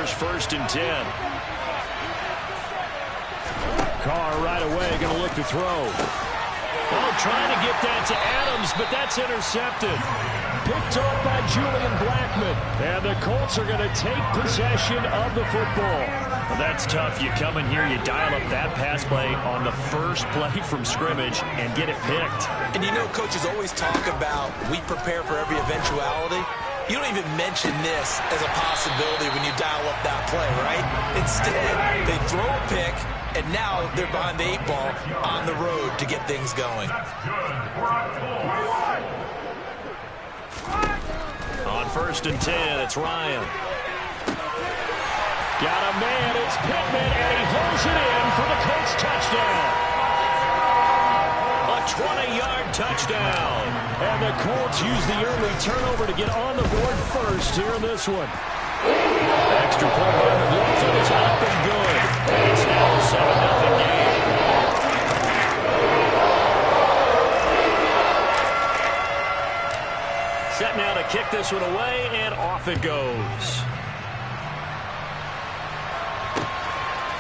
Here's 1st and 10. Carr right away going to look to throw. Oh, trying to get that to Adams, but that's intercepted. Picked off by Julian Blackmon. And the Colts are going to take possession of the football. Well, that's tough. You come in here, you dial up that pass play on the first play from scrimmage and get it picked. And you know, coaches always talk about we prepare for every eventuality. You don't even mention this as a possibility when you dial up that play, right? Instead, they throw a pick, and now they're behind the 8 ball on the road to get things going. On 1st and 10, it's Ryan. Got a man, it's Pittman, and he holds it in for the Colts touchdown. A 20-yard touchdown. And the Colts use the early turnover to get on the board first here in this one. Extra point by McLaughlin is up and good. And it's now a 7-0 game. Set now to kick this one away, and off it goes.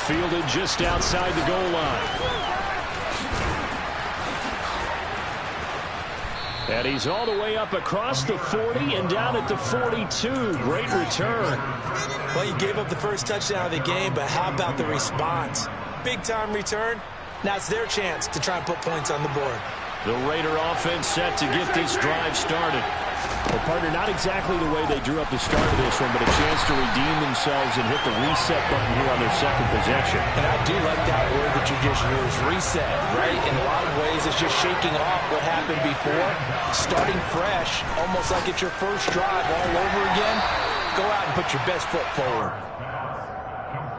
Fielded just outside the goal line. And he's all the way up across the 40 and down at the 42. Great return. Well, you gave up the first touchdown of the game, but how about the response? Big-time return. Now it's their chance to try and put points on the board. The Raider offense set to get this drive started. Well, partner, not exactly the way they drew up the start of this one, but a chance to redeem themselves and hit the reset button here on their second possession. And I do like that word that you just used, reset, right? In a lot of ways, it's just shaking off what happened before, starting fresh, almost like it's your first drive all over again. Go out and put your best foot forward.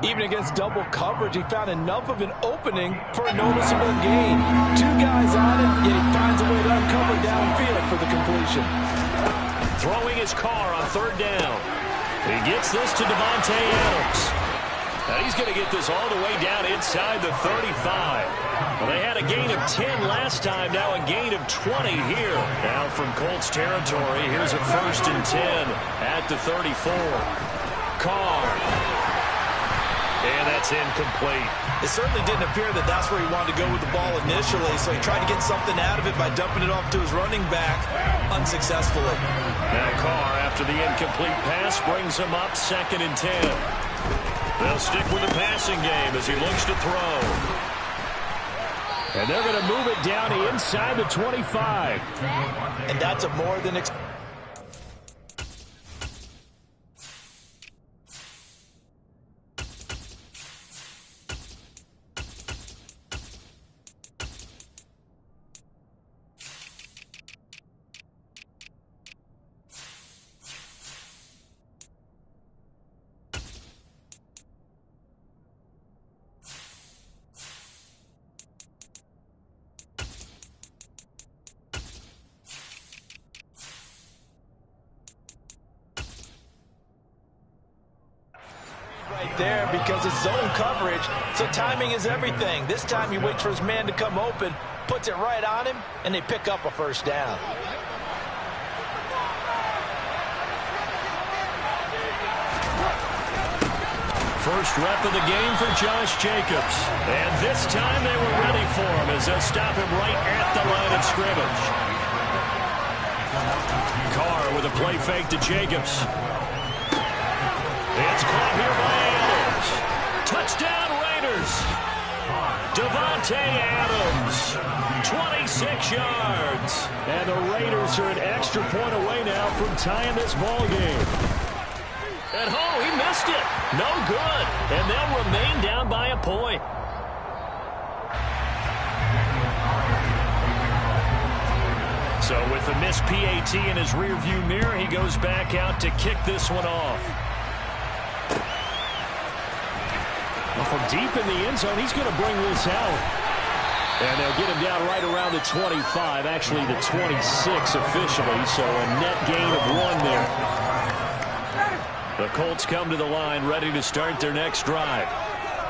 Even against double coverage, he found enough of an opening for a noticeable gain. 2 guys on it, yet he finds a way to uncover downfield for the completion. Throwing his Carr on 3rd down. He gets this to Davante Adams. Now he's going to get this all the way down inside the 35. Well, they had a gain of 10 last time, now a gain of 20 here. Now from Colts territory, here's a 1st and 10 at the 34. Carr. And that's incomplete. It certainly didn't appear that that's where he wanted to go with the ball initially, so he tried to get something out of it by dumping it off to his running back unsuccessfully. Now Carr, after the incomplete pass, brings him up 2nd and 10. They'll stick with the passing game as he looks to throw. And they're going to move it down inside the 25. And that's a more than there because it's zone coverage, so timing is everything. This time he waits for his man to come open, puts it right on him, and they pick up a 1st down. First rep of the game for Josh Jacobs. And this time they were ready for him as they'll stop him right at the line of scrimmage. Carr with a play fake to Jacobs. It's caught here by Adams. Touchdown Raiders. Davante Adams. 26 yards. And the Raiders are an extra point away now from tying this ball game. And oh, he missed it. No good. And they'll remain down by a point. So with the missed PAT in his rearview mirror, he goes back out to kick this one off. Well, from deep in the end zone, he's going to bring this out. And they'll get him down right around the 25, actually the 26 officially, so a net gain of 1 there. The Colts come to the line ready to start their next drive.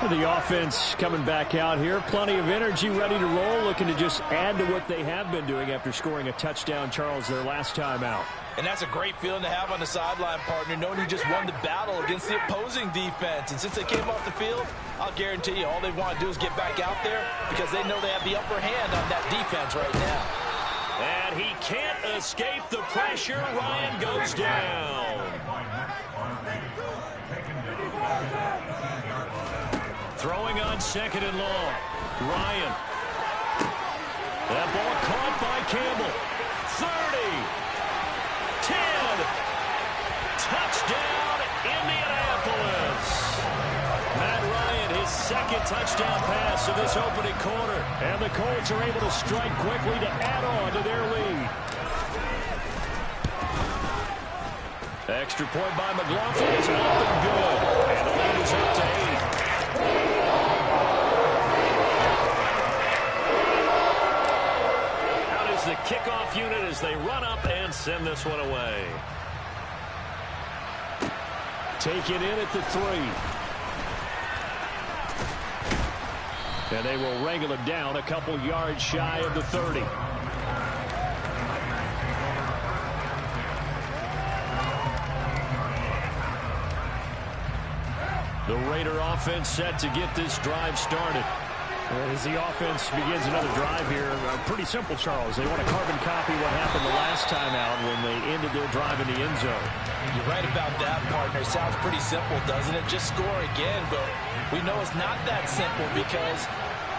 The offense coming back out here, plenty of energy, ready to roll, looking to just add to what they have been doing after scoring a touchdown, Charles, their last time out. And that's a great feeling to have on the sideline, partner, knowing you just won the battle against the opposing defense. And since they came off the field, I'll guarantee you all they want to do is get back out there because they know they have the upper hand on that defense right now. And he can't escape the pressure. Ryan goes down. Throwing on 2nd and long. Ryan. That ball caught by Campbell. 30. 10. Touchdown, Indianapolis. Matt Ryan, his 2nd touchdown pass of this opening quarter. And the Colts are able to strike quickly to add on to their lead. Extra point by McLaughlin is up and good. And the lead is up to 8. Out is the kickoff unit as they run up and send this one away. Taken in at the 3. And they will wrangle him down a couple yards shy of the 30. The Raider offense set to get this drive started. As the offense begins another drive here, pretty simple, Charles. They want to carbon copy what happened the last time out when they ended their drive in the end zone. You're right about that, partner. Sounds pretty simple, doesn't it? Just score again, but we know it's not that simple because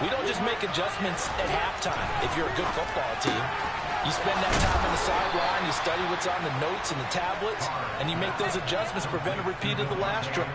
we don't just make adjustments at halftime if you're a good football team. You spend that time on the sideline, you study what's on the notes and the tablets, and you make those adjustments to prevent a repeat of the last drive.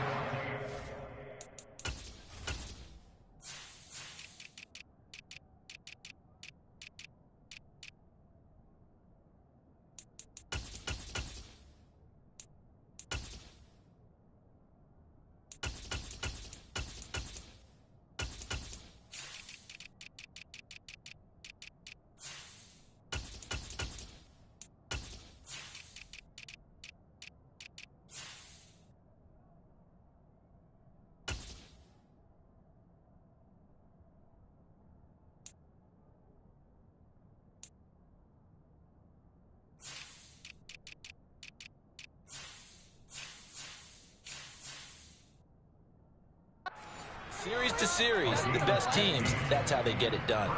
Series to series, the best teams, that's how they get it done.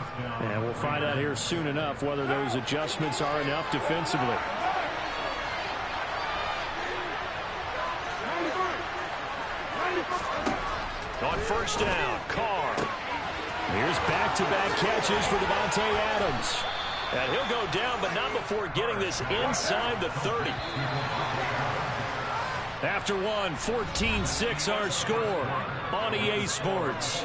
And we'll find out here soon enough whether those adjustments are enough defensively. On 1st down, Carr. Here's back-to-back catches for Davante Adams. And he'll go down, but not before getting this inside the 30. After one, 14-6 our score on EA Sports.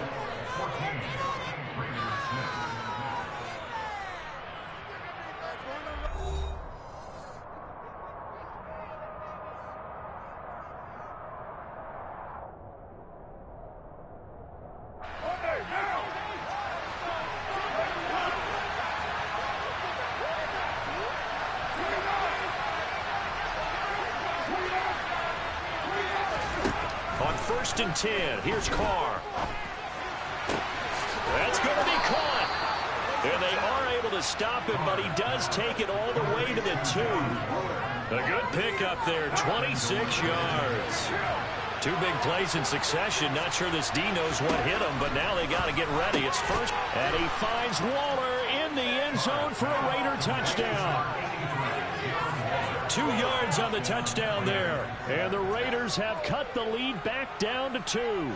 On 1st and 10, here's Carr. That's going to be caught. And they are able to stop him, but he does take it all the way to the 2. A good pickup there, 26 yards. 2 big plays in succession. Not sure this D knows what hit him, but now they got to get ready. It's first, and he finds Waller in the end zone for a Raider touchdown. 2 yards on the touchdown there. And the Raiders have cut the lead back down to 2.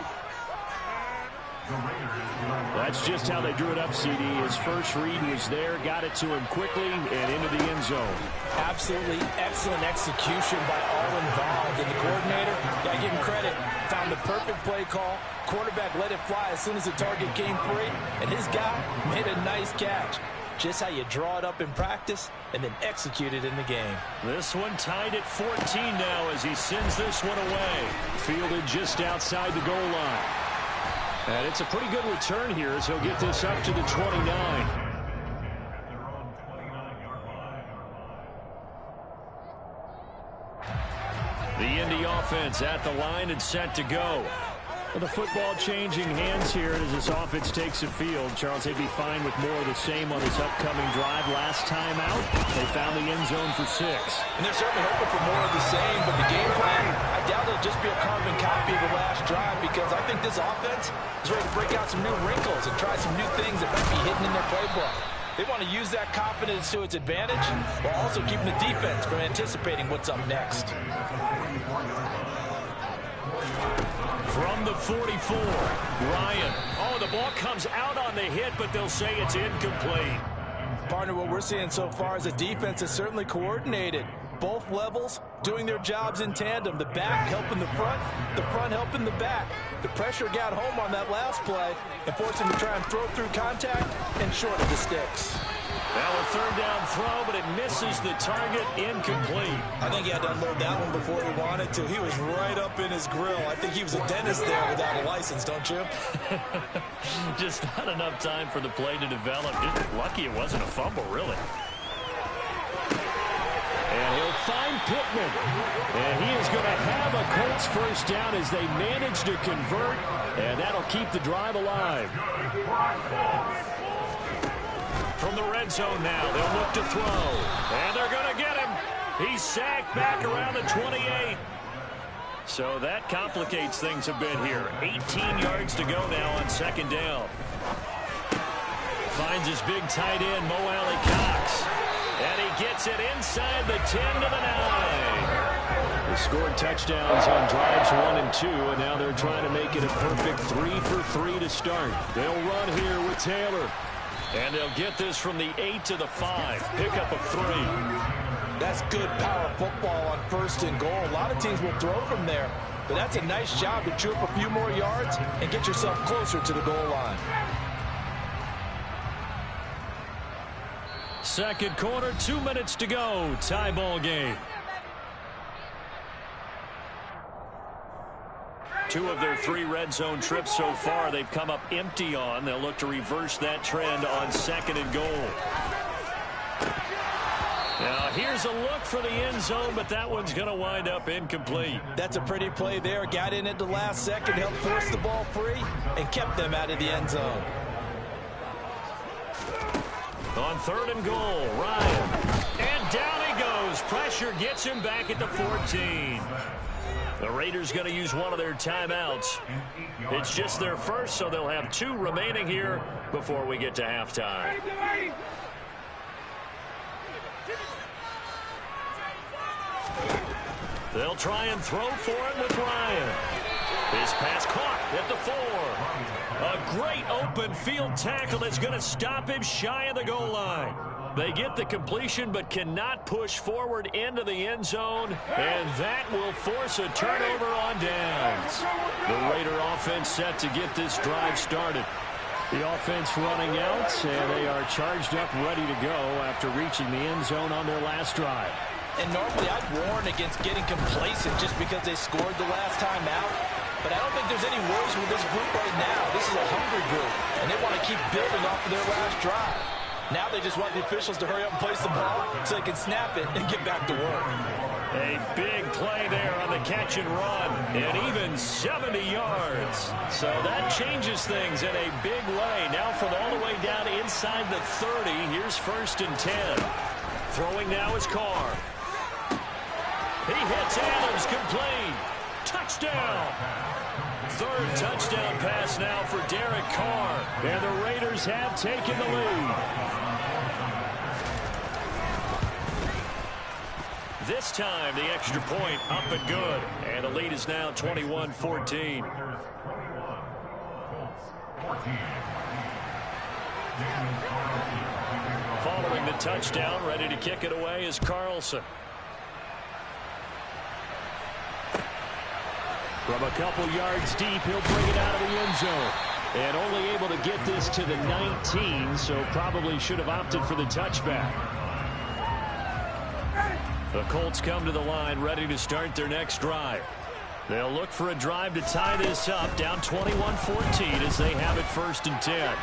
That's just how they drew it up, CD. His first read was there, got it to him quickly, and into the end zone. Absolutely excellent execution by all involved. And the coordinator, got to give him credit, found the perfect play call. Quarterback let it fly as soon as the target came free, and his guy made a nice catch. Just how you draw it up in practice and then execute it in the game. This one tied at 14 now as he sends this one away. Fielded just outside the goal line. And it's a pretty good return here as he'll get this up to the 29. The Indy offense at the line and set to go. Well, the football changing hands here as this offense takes the field. Charles, they'd be fine with more of the same on this upcoming drive. Last time out, they found the end zone for 6. And they're certainly hoping for more of the same, but the game plan, I doubt it'll just be a carbon copy of the last drive, because I think this offense is ready to break out some new wrinkles and try some new things that might be hidden in their playbook. They want to use that confidence to its advantage while also keeping the defense from anticipating what's up next. From the 44, Ryan. Oh, the ball comes out on the hit, but they'll say it's incomplete. Partner, what we're seeing so far is a defense that's certainly coordinated. Both levels doing their jobs in tandem. The back helping the front helping the back. The pressure got home on that last play and forced him to try and throw through contact and short of the sticks. Now a third down throw, but it misses the target, incomplete. I think he had to unload that one before he wanted to. He was right up in his grill. I think he was a dentist there without a license, don't you? Just not enough time for the play to develop. Just lucky it wasn't a fumble, really. And he'll find Pittman. And he is going to have a Colts first down as they manage to convert. And that'll keep the drive alive. From the red zone now, they'll look to throw. And they're going to get him. He's sacked back around the 28. So that complicates things a bit here. 18 yards to go now on second down. Finds his big tight end, Mo Alley Cox. And he gets it inside the 10 to the 9. They scored touchdowns on drives 1 and 2, and now they're trying to make it a perfect 3 for 3 to start. They'll run here with Taylor. And they'll get this from the 8 to the 5. Pickup of 3. That's good power football on 1st and goal. A lot of teams will throw from there, but that's a nice job to chew up a few more yards and get yourself closer to the goal line. Second quarter, 2 minutes to go. Tie ball game. 2 of their 3 red zone trips so far they've come up empty on. They'll look to reverse that trend on 2nd and goal. Now here's a look for the end zone, but that one's going to wind up incomplete. That's a pretty play there. Got in at the last second, helped force the ball free, and kept them out of the end zone. On 3rd and goal, Ryan. And down he goes. Pressure gets him back at the 14. The Raiders going to use one of their timeouts. It's just their first, so they'll have 2 remaining here before we get to halftime. They'll try and throw for it with Ryan. His pass caught at the 4. A great open field tackle that's going to stop him shy of the goal line. They get the completion but cannot push forward into the end zone, and that will force a turnover on downs. The Raider offense set to get this drive started. The offense running out, and they are charged up ready to go after reaching the end zone on their last drive. And normally I'd warn against getting complacent just because they scored the last time out. But I don't think there's any worries with this group right now. This is a hungry group, and they want to keep building off of their last drive. Now they just want the officials to hurry up and place the ball so they can snap it and get back to work. A big play there on the catch and run, and even 70 yards. So that changes things in a big way. Now from all the way down inside the 30, here's 1st and 10. Throwing now is Carr. He hits Adams, complete. Touchdown. 3rd touchdown pass now for Derek Carr. And the Raiders have taken the lead. This time, the extra point up and good. And the lead is now 21-14. Following the touchdown, ready to kick it away is Carlson. From a couple yards deep, he'll bring it out of the end zone. And only able to get this to the 19, so probably should have opted for the touchback. The Colts come to the line, ready to start their next drive. They'll look for a drive to tie this up, down 21-14 as they have it 1st and 10.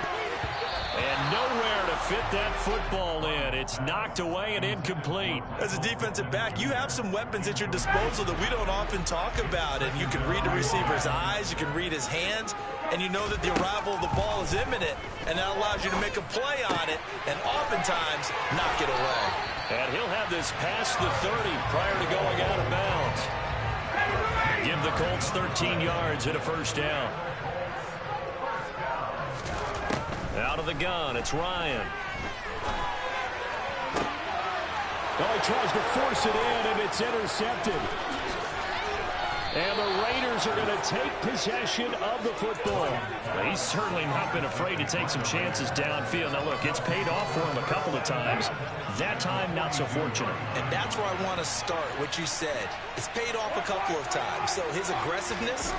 And nowhere to fit that football in. It's knocked away and incomplete. As a defensive back, you have some weapons at your disposal that we don't often talk about. And you can read the receiver's eyes, you can read his hands, and you know that the arrival of the ball is imminent, and that allows you to make a play on it and oftentimes knock it away. And he'll have this past the 30 prior to going out of bounds. Give the Colts 13 yards and a first down. Out of the gun, it's Ryan. Oh, he tries to force it in, and it's intercepted. And the Raiders are going to take possession of the football. Well, he's certainly not been afraid to take some chances downfield. Now, look, it's paid off for him a couple of times. That time, not so fortunate. And that's where I want to start, what you said. It's paid off a couple of times. So his aggressiveness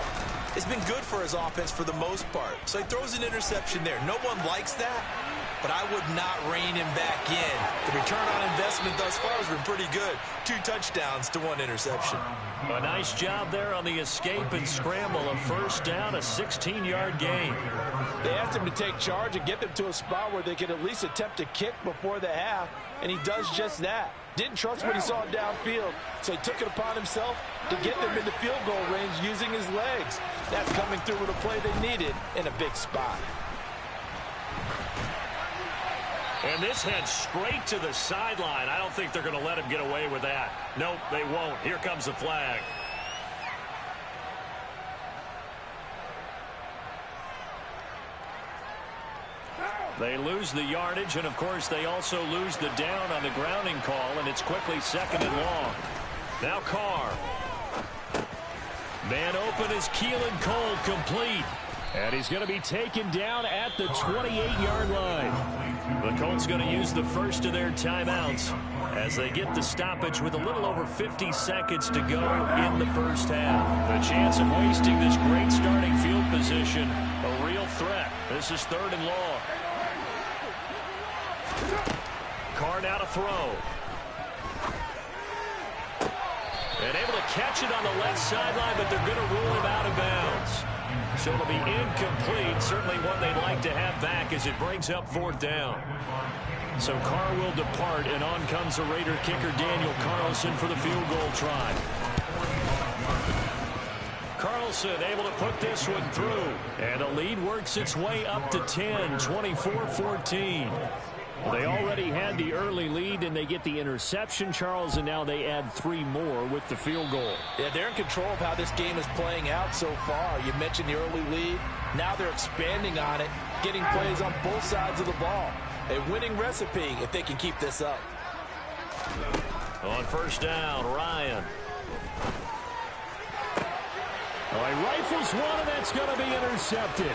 has been good for his offense for the most part. So he throws an interception there. No one likes that, but I would not rein him back in. The return on investment thus far has been pretty good. 2 touchdowns to 1 interception. A nice job there on the escape and scramble. A first down, a 16-yard gain. They asked him to take charge and get them to a spot where they could at least attempt to kick before the half, and he does just that. Didn't trust what he saw downfield, so he took it upon himself to get them into field goal range using his legs. That's coming through with a play they needed in a big spot. And this heads straight to the sideline. I don't think they're going to let him get away with that. Nope, they won't. Here comes the flag. They lose the yardage, and, of course, they also lose the down on the grounding call, and it's quickly 2nd and long. Now Carr. Man open is Keelan Cole, complete. And he's going to be taken down at the 28-yard line. The Colts going to use the first of their timeouts as they get the stoppage with a little over 50 seconds to go in the first half. The chance of wasting this great starting field position, a real threat. This is 3rd and long. Carr now to throw. And able to catch it on the left sideline, but they're going to rule him out of bounds. So it'll be incomplete. Certainly one they'd like to have back as it brings up 4th down. So Carr will depart, and on comes the Raider kicker Daniel Carlson for the field goal try. Carlson able to put this one through. And the lead works its way up to 10, 24-14. Well, they already had the early lead, and they get the interception, Charles, and now they add 3 more with the field goal. Yeah, they're in control of how this game is playing out so far. You mentioned the early lead. Now they're expanding on it, getting plays on both sides of the ball. A winning recipe if they can keep this up. On first down, Ryan. Well, he rifles one, and that's going to be intercepted.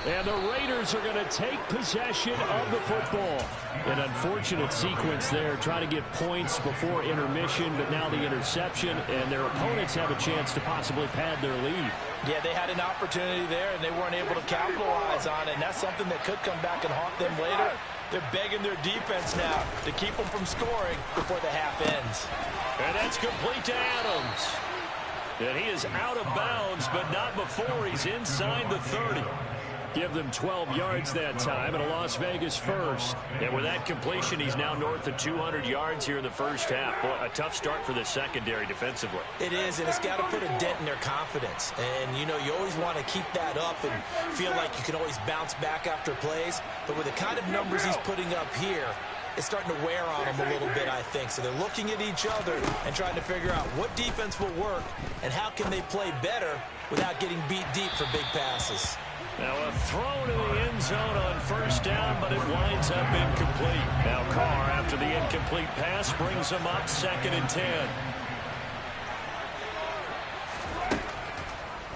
And the Raiders are going to take possession of the football. An unfortunate sequence there, trying to get points before intermission, but now the interception, and their opponents have a chance to possibly pad their lead. Yeah, they had an opportunity there, and they weren't able to capitalize on it, and that's something that could come back and haunt them later. They're begging their defense now to keep them from scoring before the half ends. And that's complete to Adams. And he is out of bounds, but not before he's inside the 30. Give them 12 yards that time, and a Las Vegas first. And with that completion, he's now north of 200 yards here in the first half. Boy, a tough start for the secondary defensively. It is, and it's got to put a dent in their confidence. And, you know, you always want to keep that up and feel like you can always bounce back after plays. But with the kind of numbers he's putting up here, it's starting to wear on them a little bit, I think. So they're looking at each other and trying to figure out what defense will work and how can they play better without getting beat deep for big passes. Now a throw to the end zone on first down, but it winds up incomplete. Now Carr, after the incomplete pass, brings him up 2nd and 10.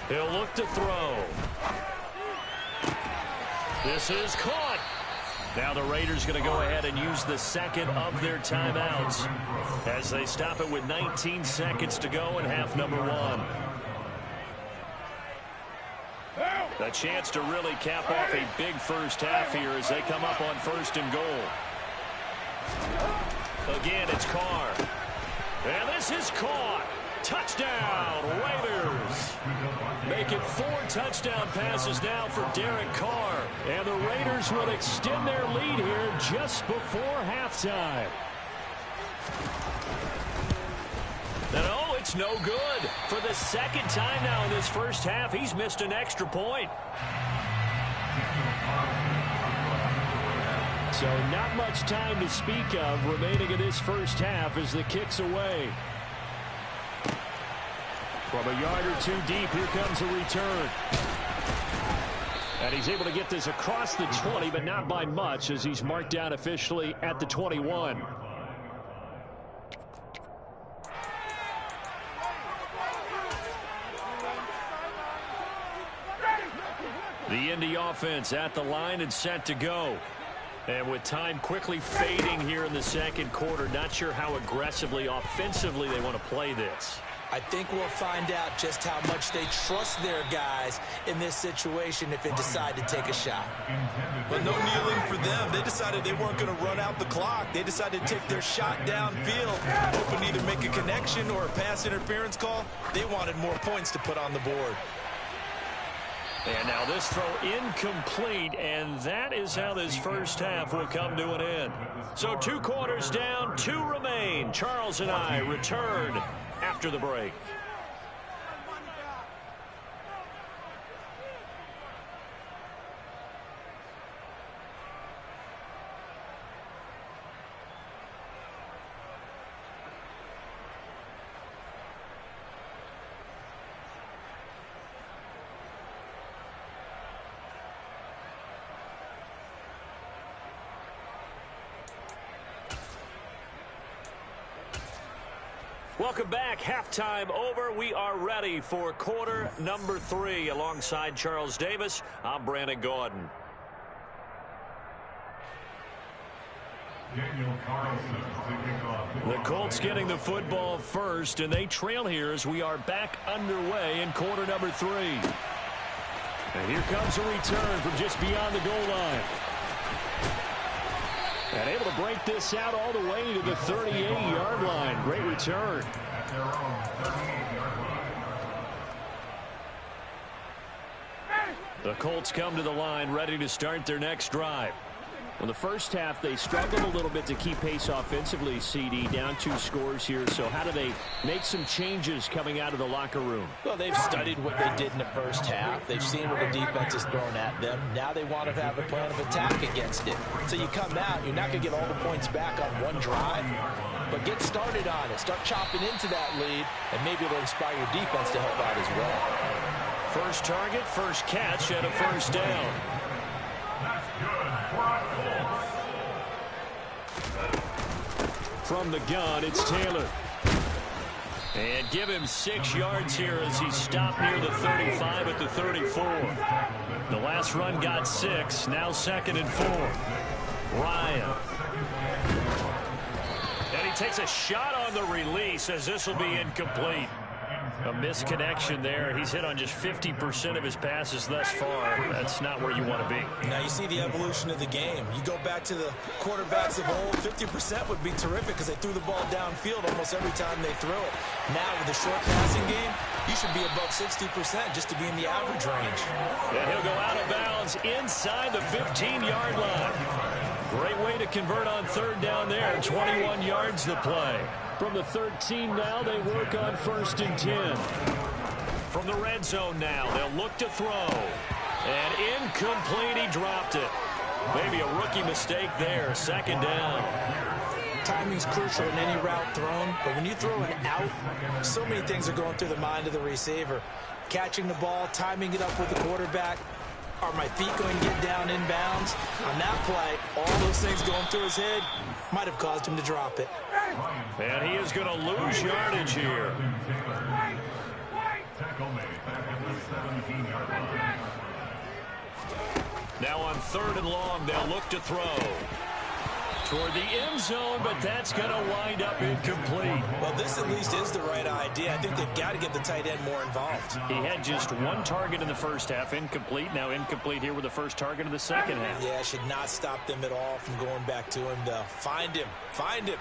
He'll look to throw. This is caught. Now the Raiders going to go ahead and use the second of their timeouts as they stop it with 19 seconds to go in half number 1. A chance to really cap off a big first half here as they come up on 1st and goal. Again, it's Carr. And this is caught. Touchdown, Raiders. They make it 4 touchdown passes now for Derek Carr. And the Raiders will extend their lead here just before halftime. And oh, it's no good. For the second time now in this first half, he's missed an extra point. So not much time to speak of remaining in this first half as the kick's away. From a yard or 2 deep, here comes a return. And he's able to get this across the 20, but not by much as he's marked down officially at the 21. The Indy offense at the line and set to go. And with time quickly fading here in the second quarter, not sure how aggressively, offensively they want to play this. I think we'll find out just how much they trust their guys in this situation if they decide to take a shot. But no kneeling for them. They decided they weren't going to run out the clock. They decided to take their shot downfield, hoping to either make a connection or a pass interference call. They wanted more points to put on the board. And now this throw incomplete, and that is how this first half will come to an end. So 2 quarters down, 2 remain. Charles and I return after the break. Welcome back. Halftime over. We are ready for quarter number 3. Alongside Charles Davis, I'm Brandon Gordon. The Colts getting the football first, and they trail here as we are back underway in quarter number 3. And here comes a return from just beyond the goal line. And able to break this out all the way to the 38-yard line. Great return. The Colts come to the line ready to start their next drive. In the first half, they struggled a little bit to keep pace offensively, CD, down 2 scores here. So how do they make some changes coming out of the locker room? Well, they've studied what they did in the first half. They've seen what the defense has thrown at them. Now they want to have a plan of attack against it. So you come out, you're not going to get all the points back on one drive, but get started on it. Start chopping into that lead, and maybe it'll inspire your defense to help out as well. First target, first catch, and a first down. From the gun, it's Taylor. And give him 6 yards here as he stopped near the 35 at the 34. The last run got 6, now 2nd and 4. Ryan. And he takes a shot on the release as this will be incomplete. A misconnection there. He's hit on just 50% of his passes thus far. That's not where you want to be. Now you see the evolution of the game. You go back to the quarterbacks of old, 50% would be terrific because they threw the ball downfield almost every time they threw it. Now with the short passing game, you should be above 60% just to be in the average range. And he'll go out of bounds inside the 15-yard line. Great way to convert on 3rd down there. 21 yards the play. From the 13 now, they work on 1st and 10. From the red zone now, they'll look to throw. And incomplete, he dropped it. Maybe a rookie mistake there. 2nd down. Timing's crucial in any route thrown, but when you throw an out, so many things are going through the mind of the receiver. Catching the ball, timing it up with the quarterback. Are my feet going to get down inbounds? On that play, all those things going through his head might have caused him to drop it. And he is going to lose yardage here. Now on 3rd and long, they'll look to throw. Toward the end zone, but that's going to wind up incomplete. Well, this at least is the right idea. I think they've got to get the tight end more involved. He had just 1 target in the first half, incomplete. Now incomplete here with the first target of the second half. Yeah, should not stop them at all from going back to him, though. Find him. Find him.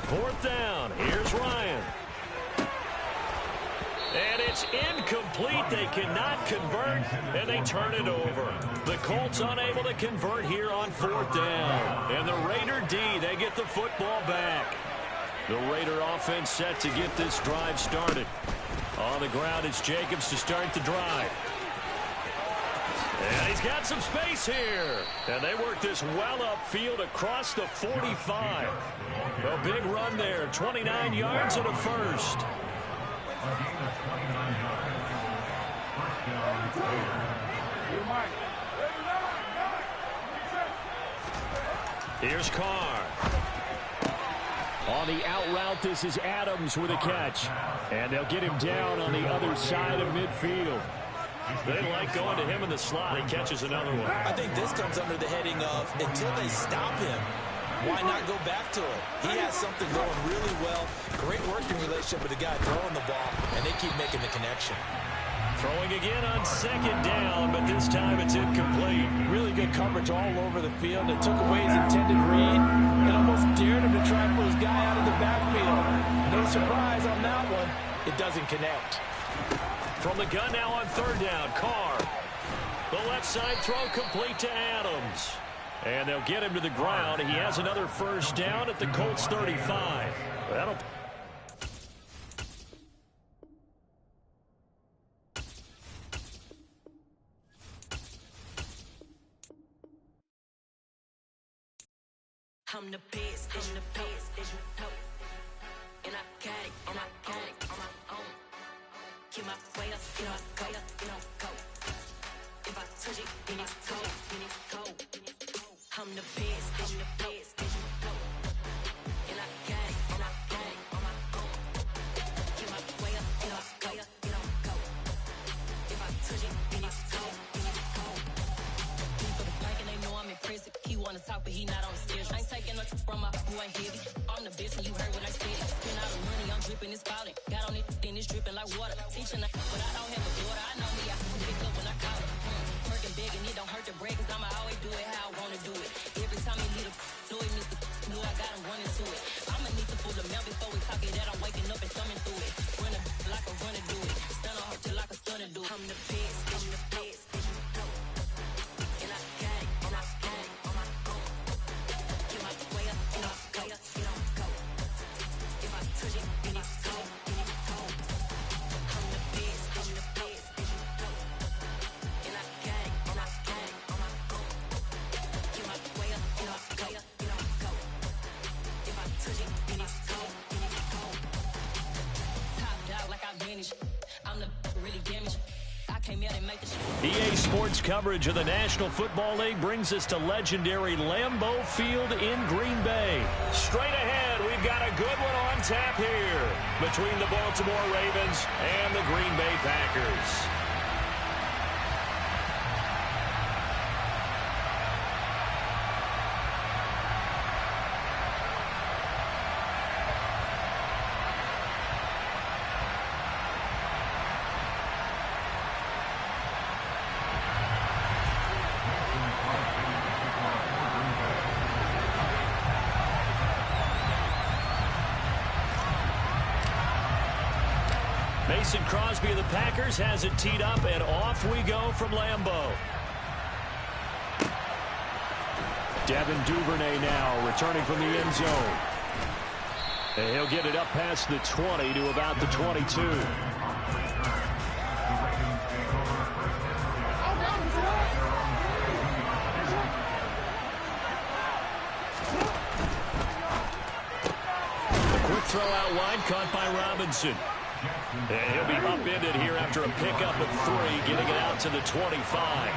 4th down. Here's Ryan. And it's incomplete. They cannot convert, and they turn it over. The Colts unable to convert here on 4th down. And the Raider D, they get the football back. The Raider offense set to get this drive started. On the ground, it's Jacobs to start the drive. And he's got some space here. And they work this well upfield across the 45. A big run there, 29 yards and a first. Here's Carr. On the out route, this is Adams with a catch. And they'll get him down on the other side of midfield. They like going to him in the slot. He catches another one. I think this comes under the heading of until they stop him, why not go back to it? He has something going really well. Great working relationship with the guy throwing the ball, and they keep making the connection. Throwing again on 2nd down, but this time it's incomplete. Really good coverage all over the field. It took away his intended read and almost dared him to try and pull his guy out of the backfield. No surprise on that one. It doesn't connect. From the gun now on 3rd down, Carr. The left side throw complete to Adams. And they'll get him to the ground. He has another 1st down at the Colts 35. That'll... I'm the best, I'm the best, as you know. And I got it, and I got it on my own. Get my way up, you know I go, you know go. If I touch it, then it's cold, then it's cold. I'm the best, as you know. And I got it, and I got it on my own. Get my way up, you know I go, you know go. If I touch it, then it's cold, then it's cold. For the bank and they know I'm impressive. He wanna talk, but he not on the stairs. I ain't taking no from my boy heavy. I'm the best and you heard what I said. Spend all the money, I'm dripping, it's falling. Got on it, then it's dripping like water. Teaching her, but I don't have a daughter. I know me, I can pick up when I call her. Working big and it don't hurt to break, cause I'ma always do it how I wanna do it. Every time he need a know it, Mr. Know I got him running to it. I'ma need to pull the mail before we talk it that I'm waking up and thumbing through it. Running like a runner do it. Stun on her till like a stunner do it. I'm the best, I'm the best, as you know. And I got it, and I got it on my own. Get my way up, you know, go, you know, go. If I touch it, then it's cold, then it's cold. I'm the best, as you know. And I got it, and I got it on my own. Get my way up, you know, go, you know, go. If I touch it, then it's cold, then it's cold. Top dog like I vanished. I'm the really damaged. I came out and make the shit. EA Sports coverage of the National Football League brings us to legendary Lambeau Field in Green Bay. Straight ahead, we've got a good one on tap here between the Baltimore Ravens and the Green Bay Packers. Mason Crosby of the Packers has it teed up, and off we go from Lambeau. Devin Duvernay now returning from the end zone. And he'll get it up past the 20 to about the 22. A quick throw out wide, caught by Robinson. And he'll be upended here after a pickup of 3, getting it out to the 25.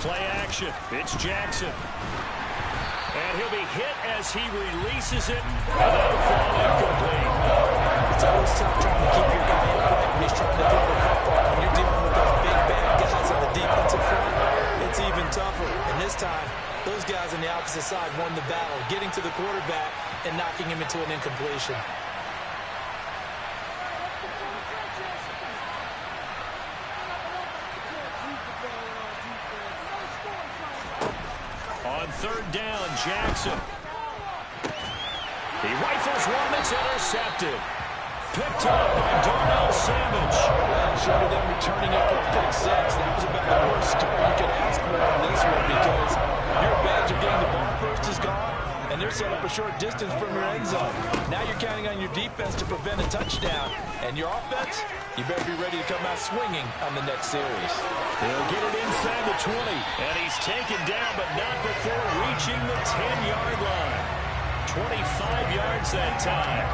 Play action. It's Jackson. And he'll be hit as he releases it. And that'll fall incomplete. It's always tough trying to keep your guy upright when he's trying to throw the football. When you're dealing with those big, bad guys on the defensive front, it's even tougher. And this time, those guys on the opposite side won the battle, getting to the quarterback and knocking him into an incompletion. On third down, Jackson. He rifles one that's intercepted. Picked up by Darnell Savage. Well, short of them returning it for a pick six, that was about the worst start you could ask for on this one because your advantage of getting the ball first is gone, and they're set up a short distance from your end zone. Now you're counting on your defense to prevent a touchdown, and your offense, you better be ready to come out swinging on the next series. He'll get it inside the 20, and he's taken down, but not before reaching the 10-yard line. 25 yards that time.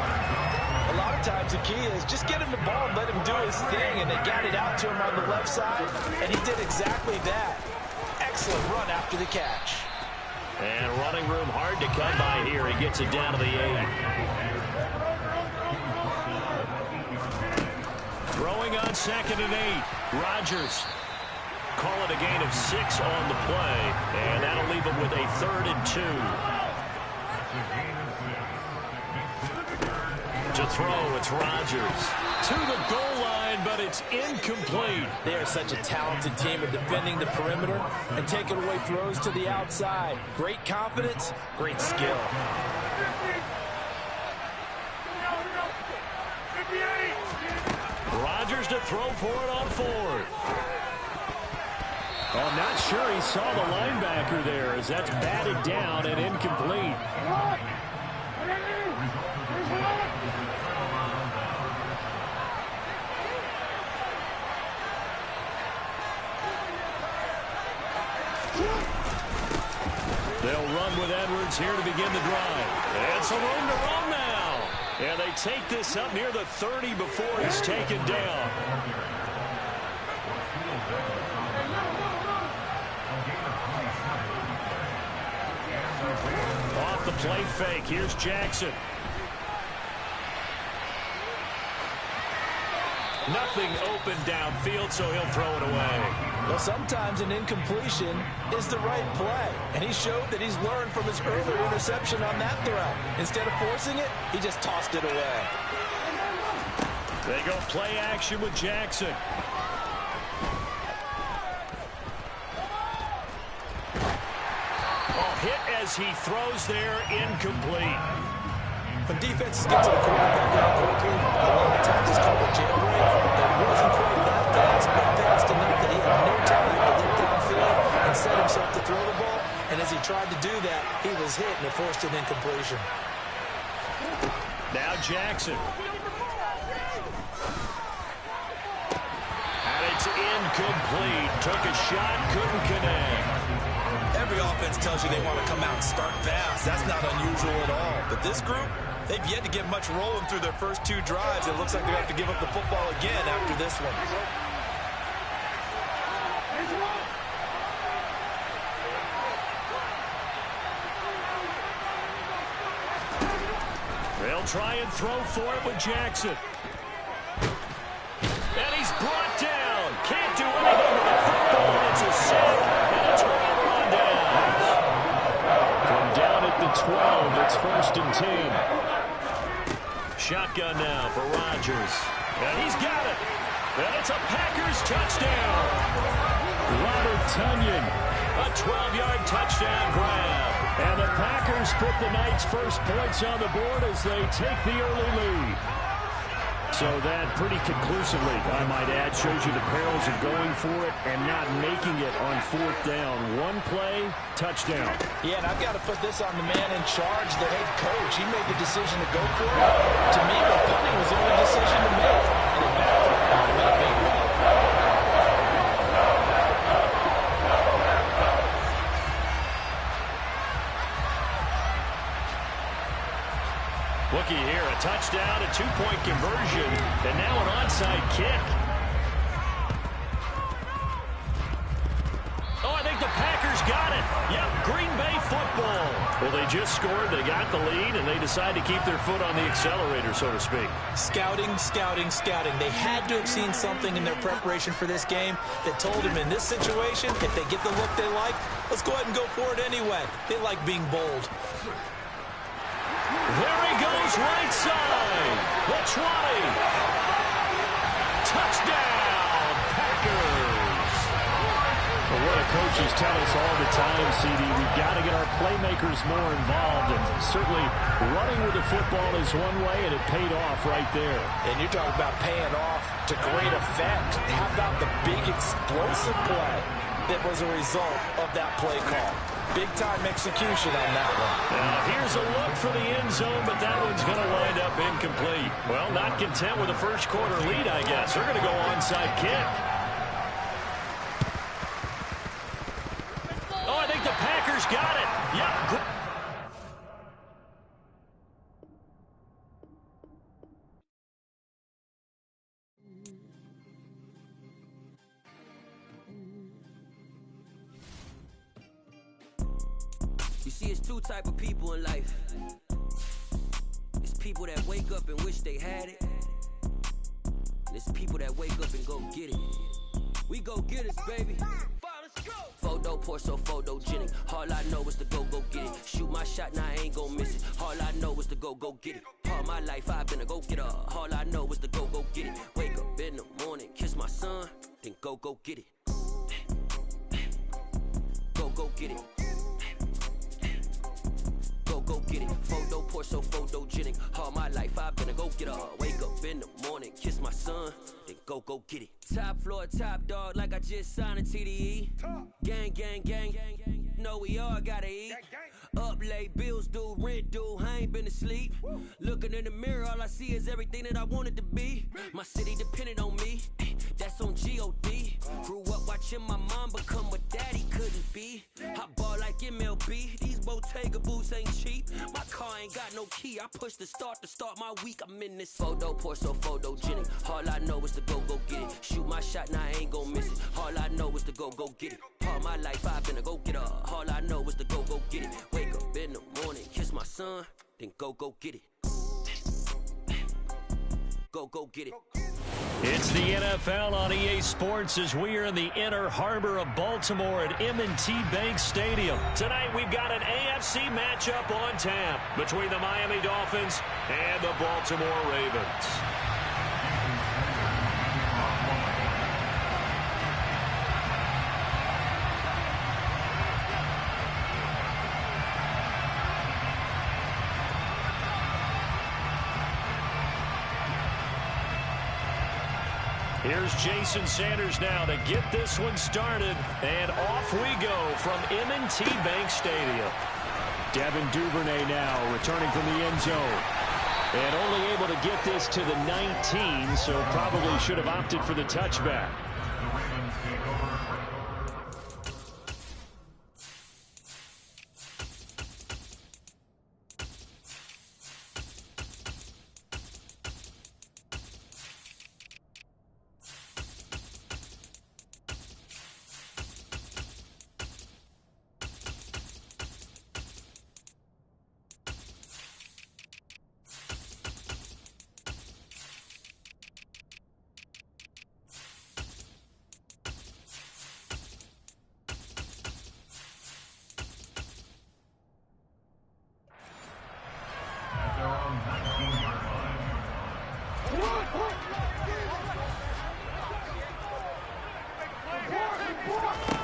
A lot of times the key is just get him the ball and let him do his thing, and they got it out to him on the left side, and he did exactly that. Excellent run after the catch. And running room hard to come by here. He gets it down to the 8. Throwing on 2nd and 8. Rodgers. Call it a gain of 6 on the play, and that'll leave him with a 3rd and 2. To throw, it's Rodgers. To the goal line, but it's incomplete. They are such a talented team at defending the perimeter and taking away throws to the outside. Great confidence, great skill. Rodgers to throw for it on 4th. I'm not sure he saw the linebacker there as that's batted down and incomplete. They'll run with Edwards here to begin the drive. And some room to run now. And they take this up near the 30 before he's taken down. Off the play fake. Here's Jackson. Nothing open downfield, so he'll throw it away. Well, sometimes an incompletion is the right play, and he showed that he's learned from his earlier interception on that throw. Instead of forcing it, he just tossed it away. They go play action with Jackson. Oh, hit as he throws there, incomplete. When defenses get to the quarterback out quickly, a lot of times it's called a jailbreak. It wasn't quite that fast, but fast enough that he had no time to look downfield and set himself to throw the ball. And as he tried to do that, he was hit and it forced an incompletion. Now Jackson. And it's incomplete. Took a shot, couldn't connect. Every offense tells you they want to come out and start fast. That's not unusual at all. But this group, they've yet to get much rolling through their first 2 drives. It looks like they're going to have to give up the football again after this one. They'll try and throw for it with Jackson. And he's brought down. Can't do anything with the football. It's a sack and a turnover on downs. From down at the 12, it's 1st and 10. Shotgun now for Rodgers. And he's got it. And it's a Packers touchdown. Robert Tonyan, a 12-yard touchdown grab. And the Packers put the night's first points on the board as they take the early lead. So that pretty conclusively, I might add, shows you the perils of going for it and not making it on 4th down. One play, touchdown. Yeah, and I've got to put this on the man in charge, the head coach. He made the decision to go for it. To me, the punting was the only decision to make. And it backfired in a big way. Looky here, a touchdown, a 2-point conversion, and now an onside kick. Oh, I think the Packers got it. Yep, Green Bay football. Well, they just scored, they got the lead, and they decide to keep their foot on the accelerator, so to speak. Scouting, scouting, scouting. They had to have seen something in their preparation for this game that told them in this situation, if they get the look they like, let's go ahead and go for it anyway. They like being bold. There he goes, right side. The 20. Touchdown, Packers. Well, what coaches tell us all the time, CD, we've got to get our playmakers more involved, and certainly running with the football is one way, and it paid off right there. And you're talking about paying off to great effect. How about the big explosive play that was a result of that play call? Big-time execution on that one. Now, here's a look for the end zone, but that one's going to wind up incomplete. Well, not content with a first-quarter lead, I guess. They're going to go onside kick. Oh, I think the Packers got it. Yep. You see, it's two type of people in life. It's people that wake up and wish they had it. And it's people that wake up and go get it. We go get it, baby. Photo poor, so photogenic. All I know is to go get it. Shoot my shot, now I ain't gon' miss it. All I know is to go get it. All my life I've been a go-getter. All I know is to go get it. Wake up in the morning, kiss my son, then go get it. Go get it. Go get it. Photo poor, so photogenic. All my life I've been a go-getter. Wake up in the morning, kiss my son, then go get it. Top floor, top dog, like I just signed a TDE. Gang. Know we all gotta eat. Up late, bills due, rent due, I ain't been asleep. Looking in the mirror, all I see is everything that I wanted to be. My city depended on me, that's on G.O.D. Grew up watching my mom become what daddy couldn't be. I ball like MLB, these Bottega boots ain't cheap. My car ain't got no key, I push the start to start my week. I'm in this photo poor, so photogenic. All I know is to go get it. Shoot my shot, now I ain't gon' miss it. All I know is to go get it. All my life I've been a go-getter. All I know is to go get it. Wake up in the morning, kiss my son, then go get it. Go get it. It's the NFL on EA Sports as we are in the inner harbor of Baltimore at M&T Bank Stadium. Tonight we've got an AFC matchup on tap between the Miami Dolphins and the Baltimore Ravens. Here's Jason Sanders now to get this one started, and off we go from M&T Bank Stadium. Devin Duvernay now returning from the end zone, and only able to get this to the 19, so probably should have opted for the touchback.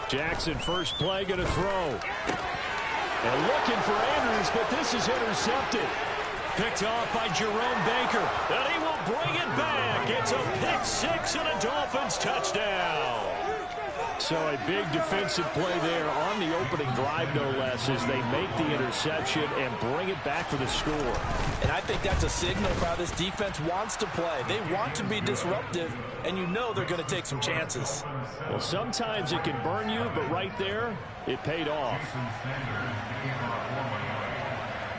Jackson, first play, going to throw. And looking for Andrews, but this is intercepted. Picked off by Jerome Baker. And he will bring it back. It's a pick six and a Dolphins touchdown. So a big defensive play there on the opening drive, no less, as they make the interception and bring it back for the score. And I think that's a signal of how this defense wants to play. They want to be disruptive, and you know they're going to take some chances. Well, sometimes it can burn you, but right there, it paid off.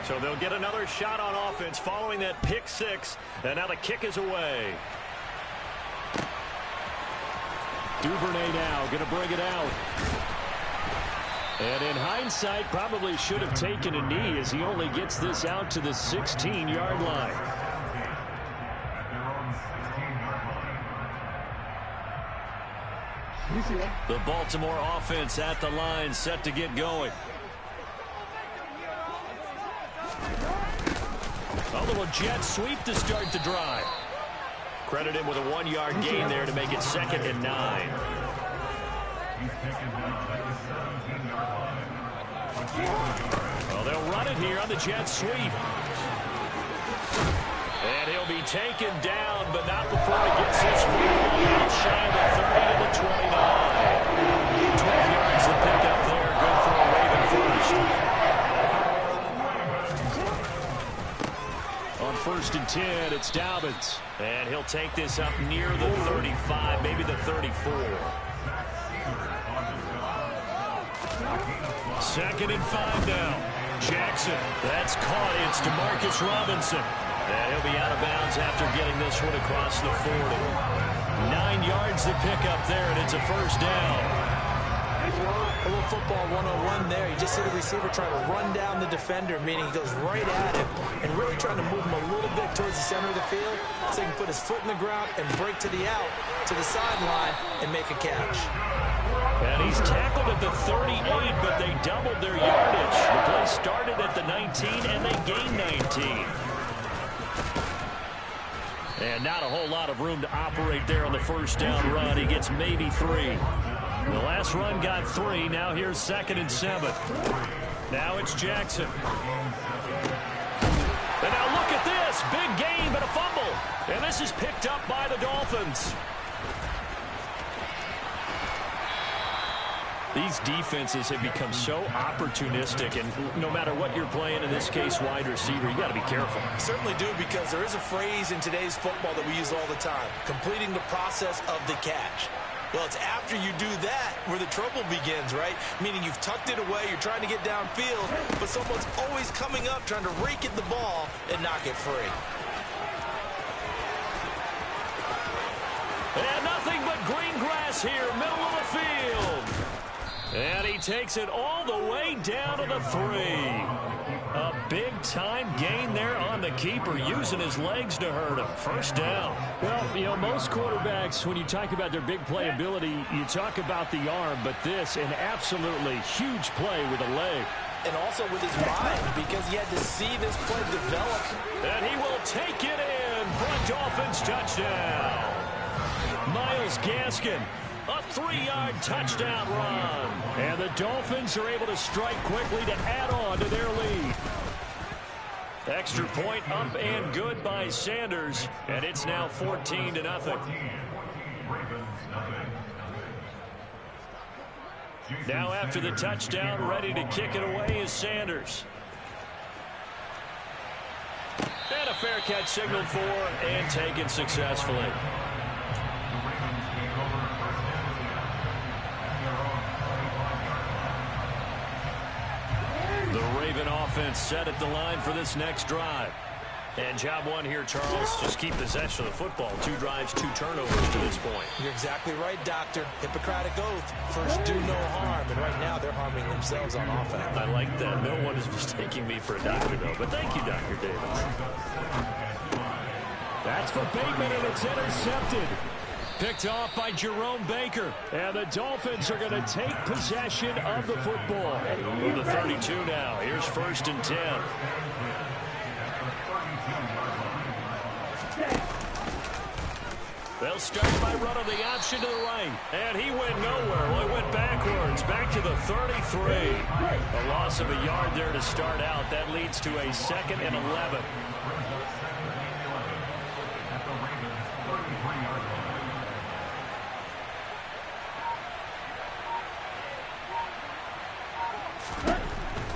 So they'll get another shot on offense following that pick six, and now the kick is away. Duvernay now going to bring it out. And in hindsight, probably should have taken a knee as he only gets this out to the 16-yard line. The Baltimore offense at the line, set to get going. A little jet sweep to start the drive. Credit him with a 1-yard gain there to make it 2nd and 9. Well, they'll run it here on the jet sweep. And he'll be taken down, but not before he gets this far. Outside the 30 to the 29. 12 yards to pick up there. Good for a Raven first. On 1st and 10, it's Dobbins. And he'll take this up near the 35, maybe the 34. 2nd and 5 now. Jackson, that's caught. It's DeMarcus Robinson. And he'll be out of bounds after getting this one across the 40. 9 yards to pick up there, and it's a first down. A little football 101 there. You just see the receiver trying to run down the defender, meaning he goes right at him and really trying to move him a little bit towards the center of the field so he can put his foot in the ground and break to the out, to the sideline, and make a catch. And he's tackled at the 38, but they doubled their yardage. The play started at the 19, and they gained 19. And not a whole lot of room to operate there on the first down run. He gets maybe 3. The last run got 3. Now here's 2nd and 7. Now it's Jackson. And now look at this. Big gain, but a fumble. And this is picked up by the Dolphins. These defenses have become so opportunistic, and no matter what you're playing, in this case, wide receiver, you got to be careful. Certainly do, because there is a phrase in today's football that we use all the time, completing the process of the catch. Well, it's after you do that where the trouble begins, right? Meaning you've tucked it away, you're trying to get downfield, but someone's always coming up trying to rake at the ball and knock it free. And nothing but green grass here, middle of the field. And he takes it all the way down to the 3. A big-time gain there on the keeper, using his legs to hurt him. First down. Well, you know, most quarterbacks, when you talk about their big playability, you talk about the arm, but this, an absolutely huge play with a leg. And also with his mind, because he had to see this play develop. And he will take it in for a Dolphins touchdown. Myles Gaskin. A 3-yard touchdown run. And the Dolphins are able to strike quickly to add on to their lead. Extra point up and good by Sanders. And it's now 14-0. Now after the touchdown, ready to kick it away is Sanders. And a fair catch signaled for and taken successfully. Offense set at the line for this next drive. And job one here, Charles, just keep possession of the football. 2 drives, 2 turnovers to this point. You're exactly right, Doctor. Hippocratic oath. First, do no harm. And right now, they're harming themselves on offense. I like that. No one is mistaking me for a doctor, though. But thank you, Dr. Davis. That's for Bateman, and it's intercepted. Picked off by Jerome Baker. And the Dolphins are going to take possession of the football. From the 32 now. Here's 1st and 10. They'll start by running the option to the right. And he went nowhere. Well, he went backwards. Back to the 33. A loss of a yard there to start out. That leads to a 2nd and 11.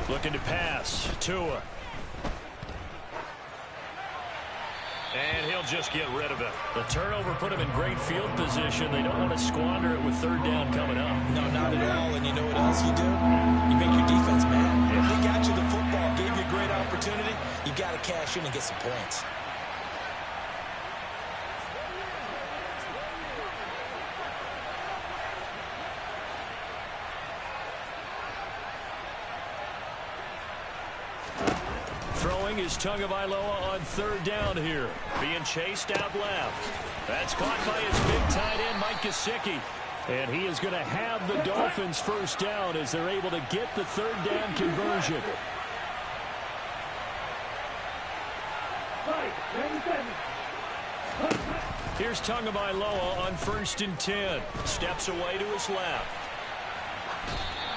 Looking to pass. Tua. And he'll just get rid of it. The turnover put him in great field position. They don't want to squander it with 3rd down coming up. No, not at all. And you know what else you do? You make your defense mad. Yeah. They got you the football, gave you a great opportunity. You got to cash in and get some points. Throwing is Tagovailoa on 3rd down here. Being chased out left. That's caught by his big tight end, Mike Gesicki. And he is going to have the Dolphins' first down as they're able to get the 3rd down conversion. Here's Tagovailoa on 1st and 10. Steps away to his left.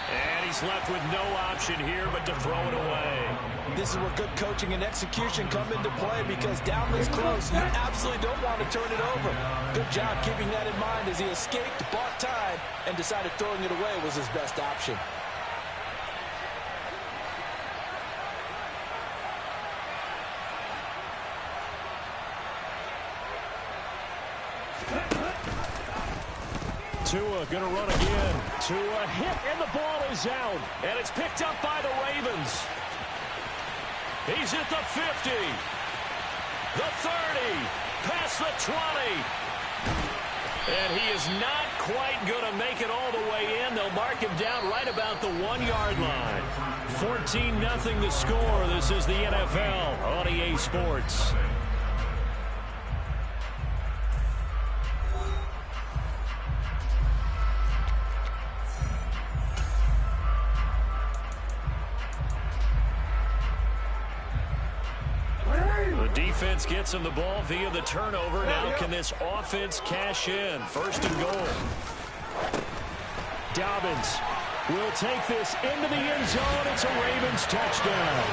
And he's left with no option here but to throw it away. This is where good coaching and execution come into play, because down this close, you absolutely don't want to turn it over. Good job keeping that in mind as he escaped, bought time, and decided throwing it away was his best option. Tua going to run again. Tua hit, and the ball is out. And it's picked up by the Ravens. He's at the 50. The 30. Past the 20. And he is not quite going to make it all the way in. They'll mark him down right about the 1-yard line. 14-0 the score. This is the NFL on EA Sports. Defense gets him the ball via the turnover. Now can this offense cash in? First and goal. Dobbins will take this into the end zone. It's a Ravens touchdown.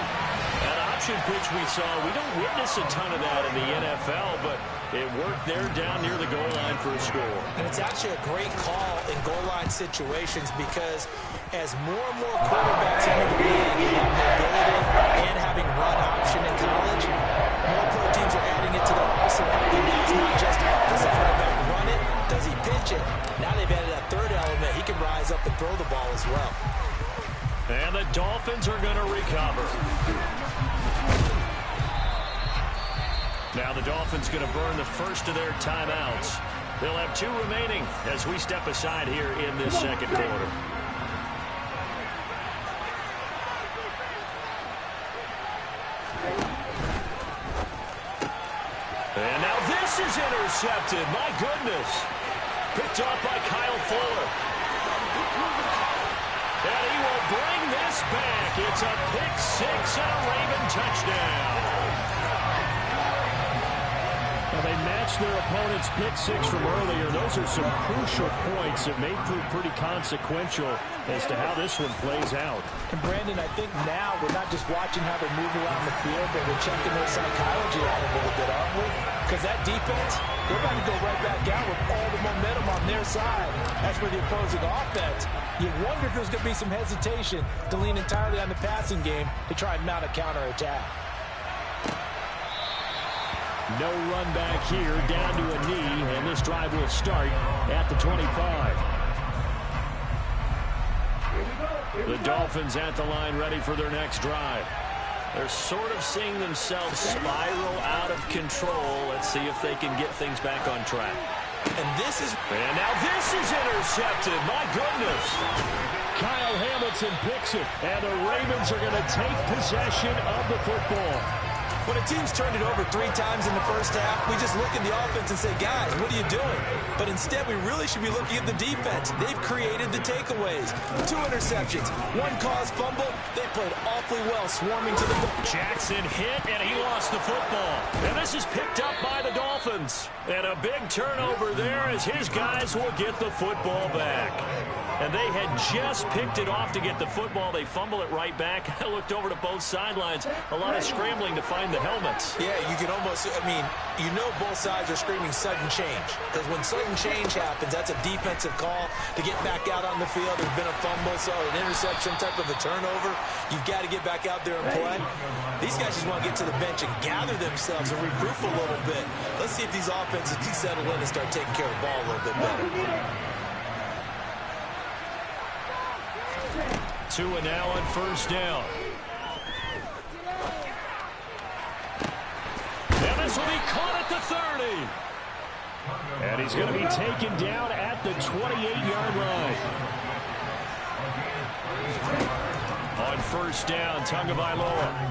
An option pitch we saw. We don't witness a ton of that in the NFL, but it worked there down near the goal line for a score. And it's actually a great call in goal line situations, because as more and more quarterbacks enter the league and have mobility and having run option in college, more pro teams are adding it to their arsenal. And now it's not just, does the quarterback run it? Does he pitch it? Now they've added that third element. He can rise up and throw the ball as well. And the Dolphins are going to recover. Now the Dolphins going to burn the first of their timeouts. They'll have 2 remaining as we step aside here in this second quarter. And now this is intercepted. My goodness. Picked off by Kyle Fuller. And he will bring this back. It's a pick 6 and a Raven touchdown. Now they matched their opponent's pick 6 from earlier. Those are some crucial points that may prove pretty consequential as to how this one plays out. And Brandon, I think now we're not just watching how they move around the field, but we're checking their psychology out a little bit, aren't we? Because that defense, they're about to go right back out with all the momentum on their side. As for the opposing offense, you wonder if there's going to be some hesitation to lean entirely on the passing game to try and mount a counterattack. No run back here, down to a knee, and this drive will start at the 25. The Dolphins at the line, ready for their next drive. They're sort of seeing themselves spiral out of control. Let's see if they can get things back on track. And now this is intercepted. My goodness. Kyle Hamilton picks it, and the Ravens are going to take possession of the football. When a team's turned it over 3 times in the first half, we just look at the offense and say, guys, what are you doing? But instead, we really should be looking at the defense. They've created the takeaways. 2 interceptions, 1 caused fumble. They played awfully well, swarming to the ball. Jackson hit, and he lost the football. And this is picked up by the Dolphins. And a big turnover there as his guys will get the football back. And they had just picked it off to get the football. They fumble it right back. I looked over to both sidelines. A lot of scrambling to find the helmets. Yeah, you can almost, you know both sides are screaming sudden change. Because when sudden change happens, that's a defensive call to get back out on the field. There's been a fumble, so an interception, type of a turnover. You've got to get back out there and play. These guys just want to get to the bench and gather themselves and regroup a little bit. Let's see if these offenses can settle in and start taking care of the ball a little bit better. Tua now on first down. And this will be caught at the 30. And he's going to be taken down at the 28-yard line. On first down, Tagovailoa.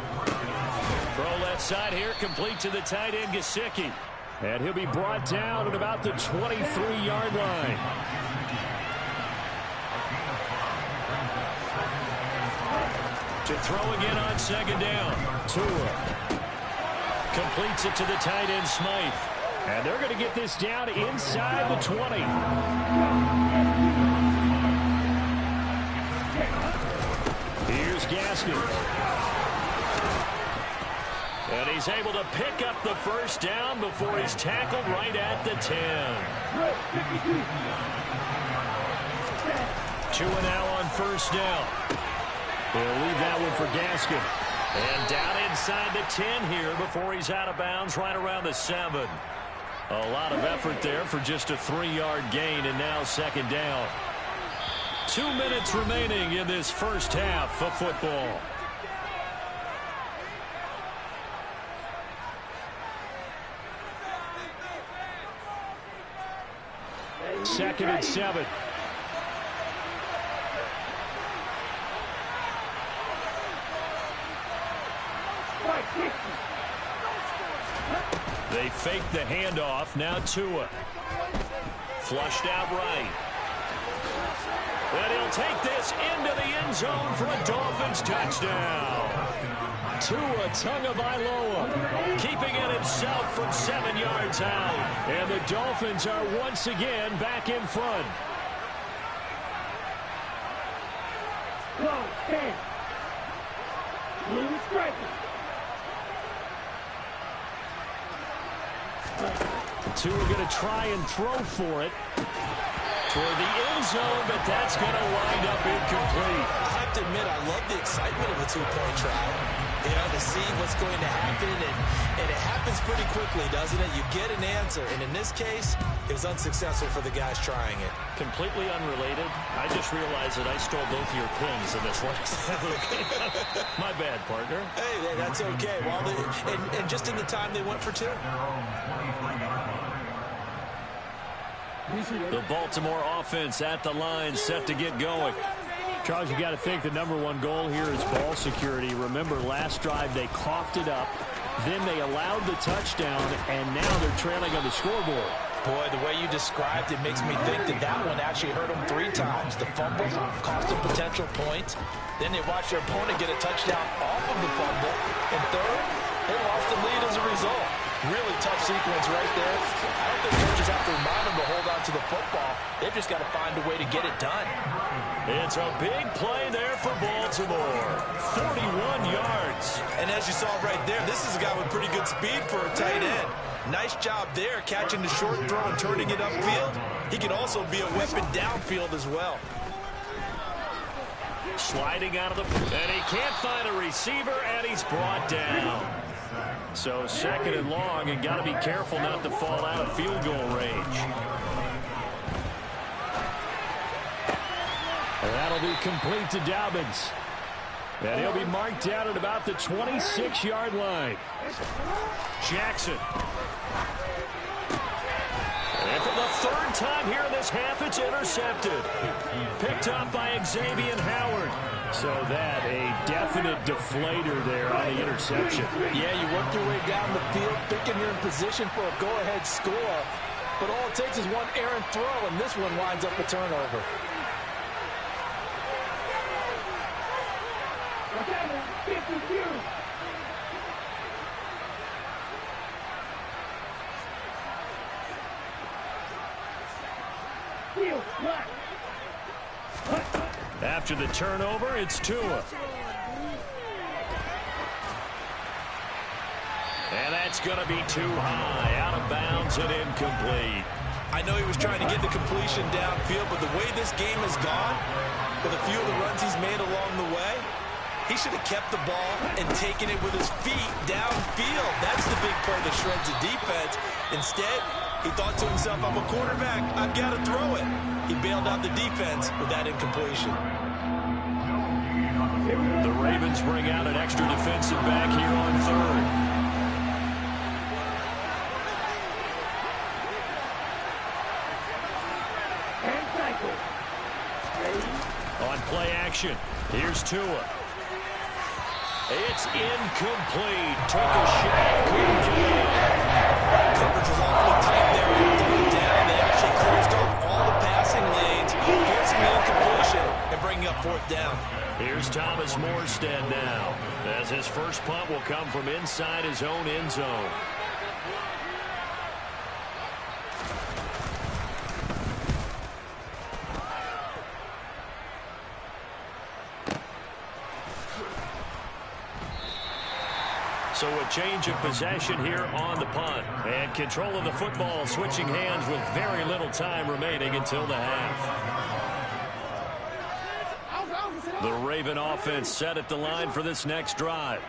Throw left side here, complete to the tight end, Gesicki. And he'll be brought down at about the 23-yard line. To throw again on second down. Tua completes it to the tight end, Smythe. And they're going to get this down inside the 20. Gaskin. And he's able to pick up the first down before he's tackled right at the 10. 2 now on first down. They'll leave that one for Gaskin. And down inside the 10 here before he's out of bounds right around the 7. A lot of effort there for just a 3-yard gain, and now second down. 2 minutes remaining in this first half of football. Second and 7. They fake the handoff. Now Tua. Flushed out right. And he'll take this into the end zone for a Dolphins touchdown. Tua Tagovailoa keeping it himself from 7 yards out. And the Dolphins are once again back in front. Tua going to try and throw for it toward the end zone, but that's going to wind up incomplete. I have to admit, I love the excitement of a two-point try. You know, to see what's going to happen, and it happens pretty quickly, doesn't it? You get an answer, and in this case, it was unsuccessful for the guys trying it. Completely unrelated. I just realized that I stole both of your pins in this last My bad, partner. Hey, that's okay. Well, and just in the time they went for 2. The Baltimore offense at the line, set to get going. Charles, you got to think the #1 goal here is ball security. Remember, last drive they coughed it up, then they allowed the touchdown, and now they're trailing on the scoreboard. Boy, the way you described it makes me think that one actually hurt them 3 times. The fumble cost them potential points. Then they watched their opponent get a touchdown off of the fumble. And third, they lost the lead as a result. Really tough sequence right there. I don't think coaches have to remind them to hold on to the football. They've just got to find a way to get it done. It's a big play there for Baltimore. 41 yards. And as you saw right there, this is a guy with pretty good speed for a tight end. Nice job there, catching the short throw and turning it upfield. He can also be a weapon downfield as well. Sliding out of the... And he can't find a receiver, and he's brought down. So second and long, and got to be careful not to fall out of field goal range. And that'll be complete to Dobbins. And he'll be marked down at about the 26-yard line. Jackson. And for the 3rd time here in this half, it's intercepted. Picked up by Xavier Howard. So that a definite deflator there on the interception. Yeah, you work your way down the field, thinking you're in position for a go-ahead score. But all it takes is one errant throw, and this one winds up a turnover. After the turnover, it's Tua. And that's going to be too high, out of bounds and incomplete. I know he was trying to get the completion downfield, but the way this game has gone, with a few of the runs he's made along the way, he should have kept the ball and taken it with his feet downfield. That's the big play that shreds the defense. Instead, he thought to himself, I'm a quarterback, I've got to throw it. He bailed out the defense with that incompletion. The Ravens bring out an extra defensive back here on 3rd. On play action, here's Tua. It's incomplete. Took a shot, couldn't get it. Coverage was awfully tight there on 3rd down. They actually closed off all the passing lanes, forcing the incompletion and bringing up 4th down. Here's Thomas Morstead now, as his first punt will come from inside his own end zone. So a change of possession here on the punt. And control of the football switching hands with very little time remaining until the half. The Raven offense set at the line for this next drive.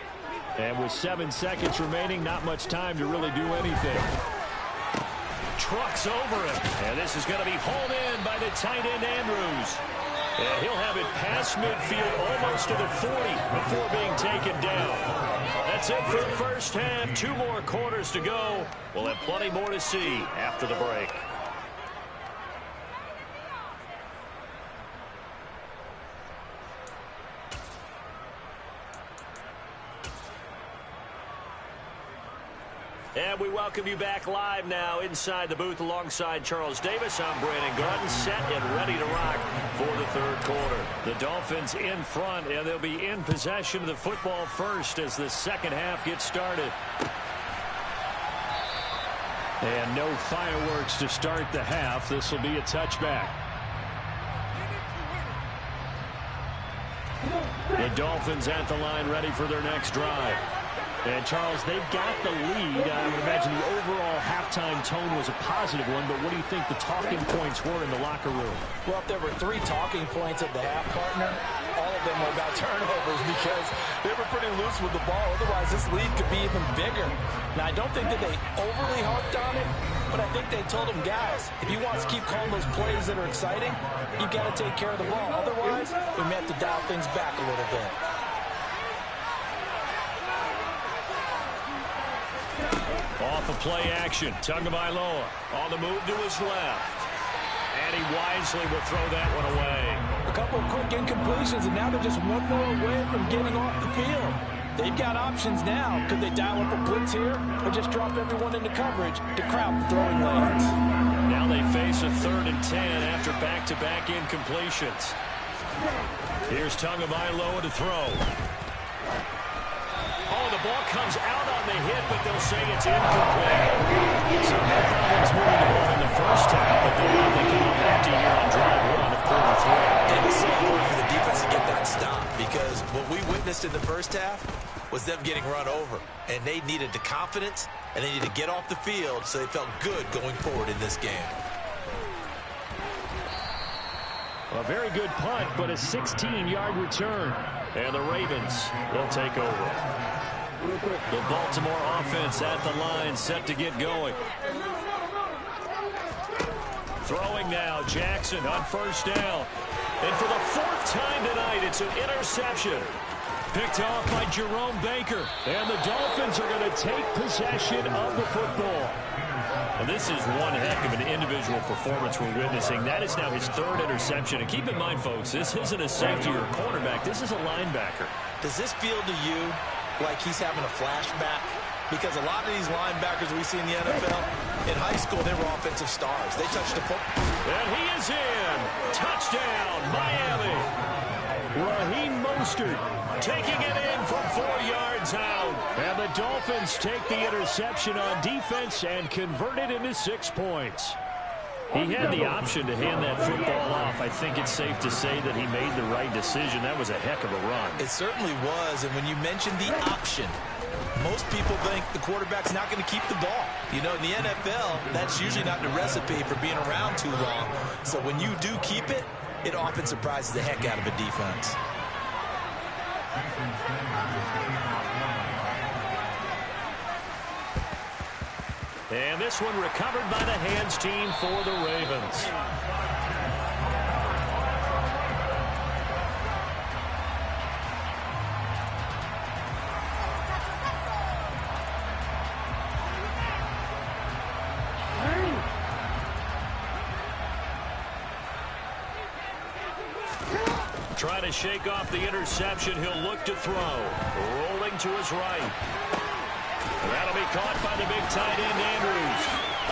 And with 7 seconds remaining, not much time to really do anything. Trucks over it. And this is going to be hauled in by the tight end, Andrews. And he'll have it past midfield almost to the 40 before being taken down. That's it for the first half. 2 more quarters to go. We'll have plenty more to see after the break. And we welcome you back live now inside the booth alongside Charles Davis. I'm Brandon Garden, set and ready to rock for the third quarter. The Dolphins in front, and they'll be in possession of the football first as the second half gets started. And no fireworks to start the half. This will be a touchback. The Dolphins at the line ready for their next drive. And, Charles, they've got the lead. I would imagine the overall halftime tone was a positive one, but what do you think the talking points were in the locker room? Well, if there were 3 talking points at the half, partner, all of them were about turnovers because they were pretty loose with the ball. Otherwise, this lead could be even bigger. Now, I don't think that they overly harped on it, but I think they told them, guys, if you want to keep calling those plays that are exciting, you've got to take care of the ball. Otherwise, we may have to dial things back a little bit. Off of play action, Tagovailoa on the move to his left. And he wisely will throw that one away. A couple of quick incompletions, and now they're just one more away from getting off the field. They've got options now. Could they dial up a blitz here or just drop everyone into coverage to crowd the throwing lanes? Now they face a 3rd and 10 after back-to-back incompletions. Here's Tagovailoa to throw. Oh, the ball comes out on the hit, but they'll say it's incomplete. So no problems moving the ball in the first half, but they'll have to come up empty here on drive 1 of quarter 3. And it's so important for the defense to get that stop because what we witnessed in the first half was them getting run over. And they needed the confidence, and they needed to get off the field so they felt good going forward in this game. A very good punt, but a 16-yard return. And the Ravens will take over. The Baltimore offense at the line, set to get going. Throwing now, Jackson on first down. And for the 4th time tonight, it's an interception. Picked off by Jerome Baker. And the Dolphins are going to take possession of the football. And this is one heck of an individual performance we're witnessing. That is now his 3rd interception. And keep in mind, folks, this isn't a safety or a cornerback. This is a linebacker. Does this feel to you like he's having a flashback? Because a lot of these linebackers we see in the NFL, in high school, they were offensive stars. They touched the football. And he is in. Touchdown, Miami. Raheem Mostert taking it in from 4 yards out. And the Dolphins take the interception on defense and convert it into 6 points. He had the option to hand that football off. I think it's safe to say that he made the right decision. That was a heck of a run. It certainly was. And when you mentioned the option, most people think the quarterback's not going to keep the ball. You know, in the NFL, that's usually not the recipe for being around too long. So when you do keep it, it often surprises the heck out of a defense. And this one recovered by the hands team for the Ravens. Trying to shake off the interception. He'll look to throw. Rolling to his right. That'll be caught by the big tight end, Andrews.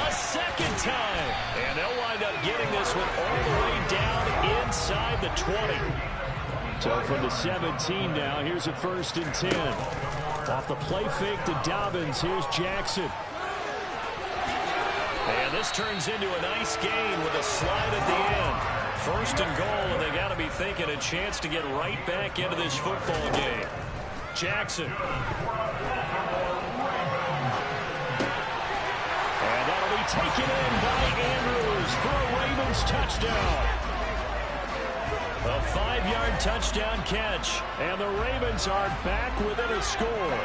A second time. And they'll wind up getting this one all the way down inside the 20. So from the 17 now, here's a 1st and 10. Off the play fake to Dobbins, here's Jackson. And this turns into a nice gain with a slide at the end. 1st and goal, and they got to be thinking a chance to get right back into this football game. Jackson. And that'll be taken in by Andrews for a Ravens touchdown. A 5-yard touchdown catch, and the Ravens are back within a score.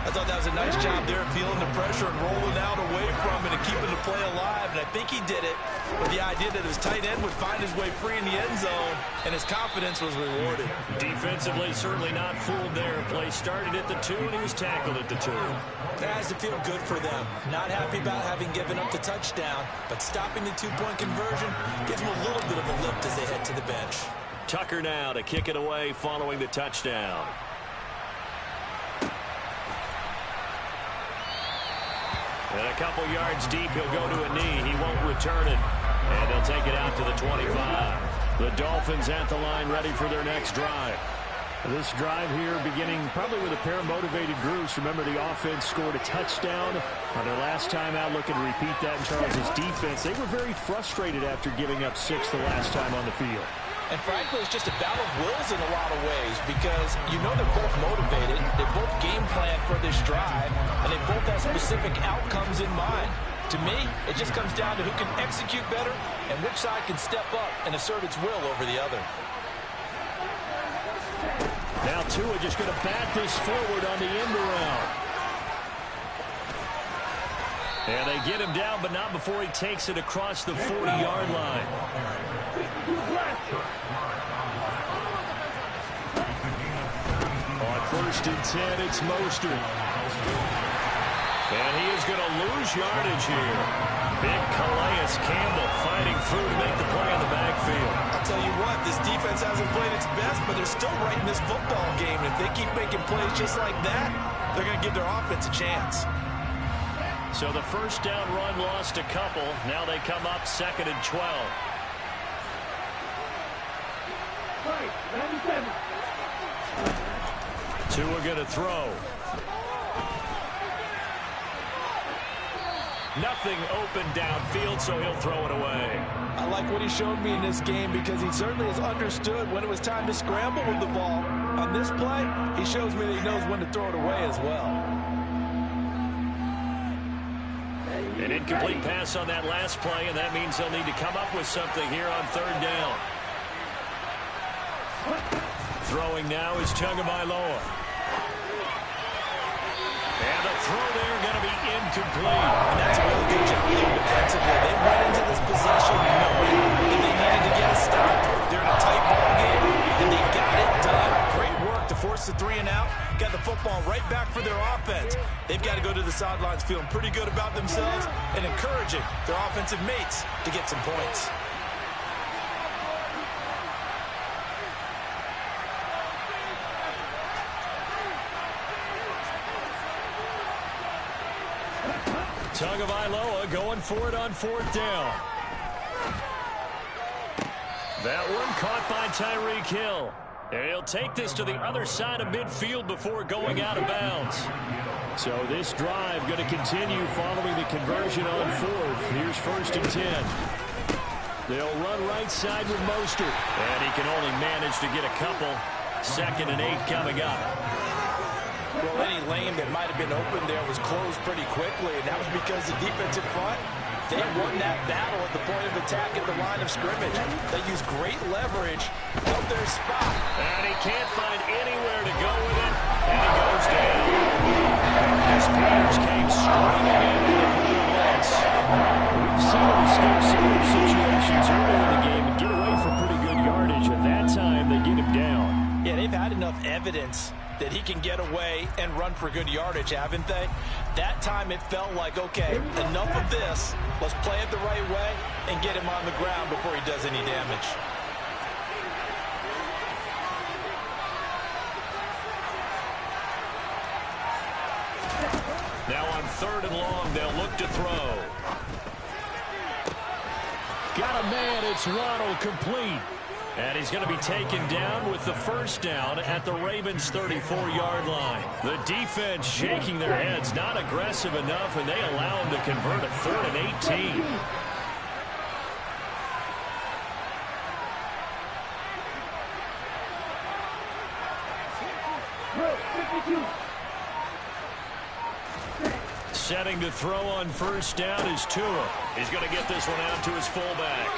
I thought that was a nice job there, feeling the pressure and rolling out away from it and keeping the play alive. And I think he did it with the idea that his tight end would find his way free in the end zone, and his confidence was rewarded. Defensively, certainly not fooled there. Play started at the 2, and he was tackled at the 2. That has to feel good for them. Not happy about having given up the touchdown, but stopping the 2-point conversion gives them a little bit of a lift as they head to the bench. Tucker now to kick it away following the touchdown. And a couple yards deep, he'll go to a knee. He won't return it. And they'll take it out to the 25. The Dolphins at the line, ready for their next drive. This drive here beginning probably with a pair of motivated groups. Remember, the offense scored a touchdown on their last time out. Looking to repeat that in Charles' defense. They were very frustrated after giving up 6 the last time on the field. And frankly, it's just a battle of wills in a lot of ways because you know they're both motivated. They both game plan for this drive, and they both have specific outcomes in mind. To me, it just comes down to who can execute better and which side can step up and assert its will over the other. Now Tua just going to bat this forward on the end around. And they get him down, but not before he takes it across the 40-yard line. On 1st and 10, it's Mostert. And he is going to lose yardage here. Big Calais Campbell fighting through to make the play on the backfield. I'll tell you what, this defense hasn't played its best, but they're still right in this football game. If they keep making plays just like that, they're going to give their offense a chance. So the first down run lost a couple. Now they come up 2nd and 12. Tua going to throw. Nothing open downfield, so he'll throw it away. I like what he showed me in this game because he certainly has understood when it was time to scramble with the ball. On this play, he shows me that he knows when to throw it away as well. An incomplete pass on that last play, and that means they'll need to come up with something here on 3rd down. Throwing now is Tagovailoa. And the throw there going to be incomplete. And that's a really good job there defensively. They went into this possession knowing that they needed to get a stop. They're in a tight ball game, and they got it done. Great work to force the 3 and out. Got the football right back for their offense. They've got to go to the sidelines feeling pretty good about themselves and encouraging their offensive mates to get some points. Tagovailoa going for it on 4th down. That one caught by Tyreek Hill. And he'll take this to the other side of midfield before going out of bounds. So this drive going to continue following the conversion on 4th. Here's 1st and 10. They'll run right side with Mostert. And he can only manage to get a couple. 2nd and 8 coming up. Well, any lane that might have been open there was closed pretty quickly, and that was because the defensive front, they won that battle at the point of attack at the line of scrimmage. They used great leverage of their spot. And he can't find anywhere to go with it, and he goes down. Marcus Peters came screaming into the blitz. We've seen him escape similar situations earlier in the game and get away from pretty good yardage. At that time, they get him down. Yeah, they've had enough evidence that he can get away and run for good yardage, haven't they? That time it felt like, okay, enough of this. Let's play it the right way and get him on the ground before he does any damage. Now on 3rd and long, they'll look to throw. Got a man, it's Ronald, complete. And he's going to be taken down with the 1st down at the Ravens' 34-yard line. The defense shaking their heads, not aggressive enough, and they allow him to convert a 3rd and 18. Setting to throw on first down is Tua. He's going to get this one out to his fullback.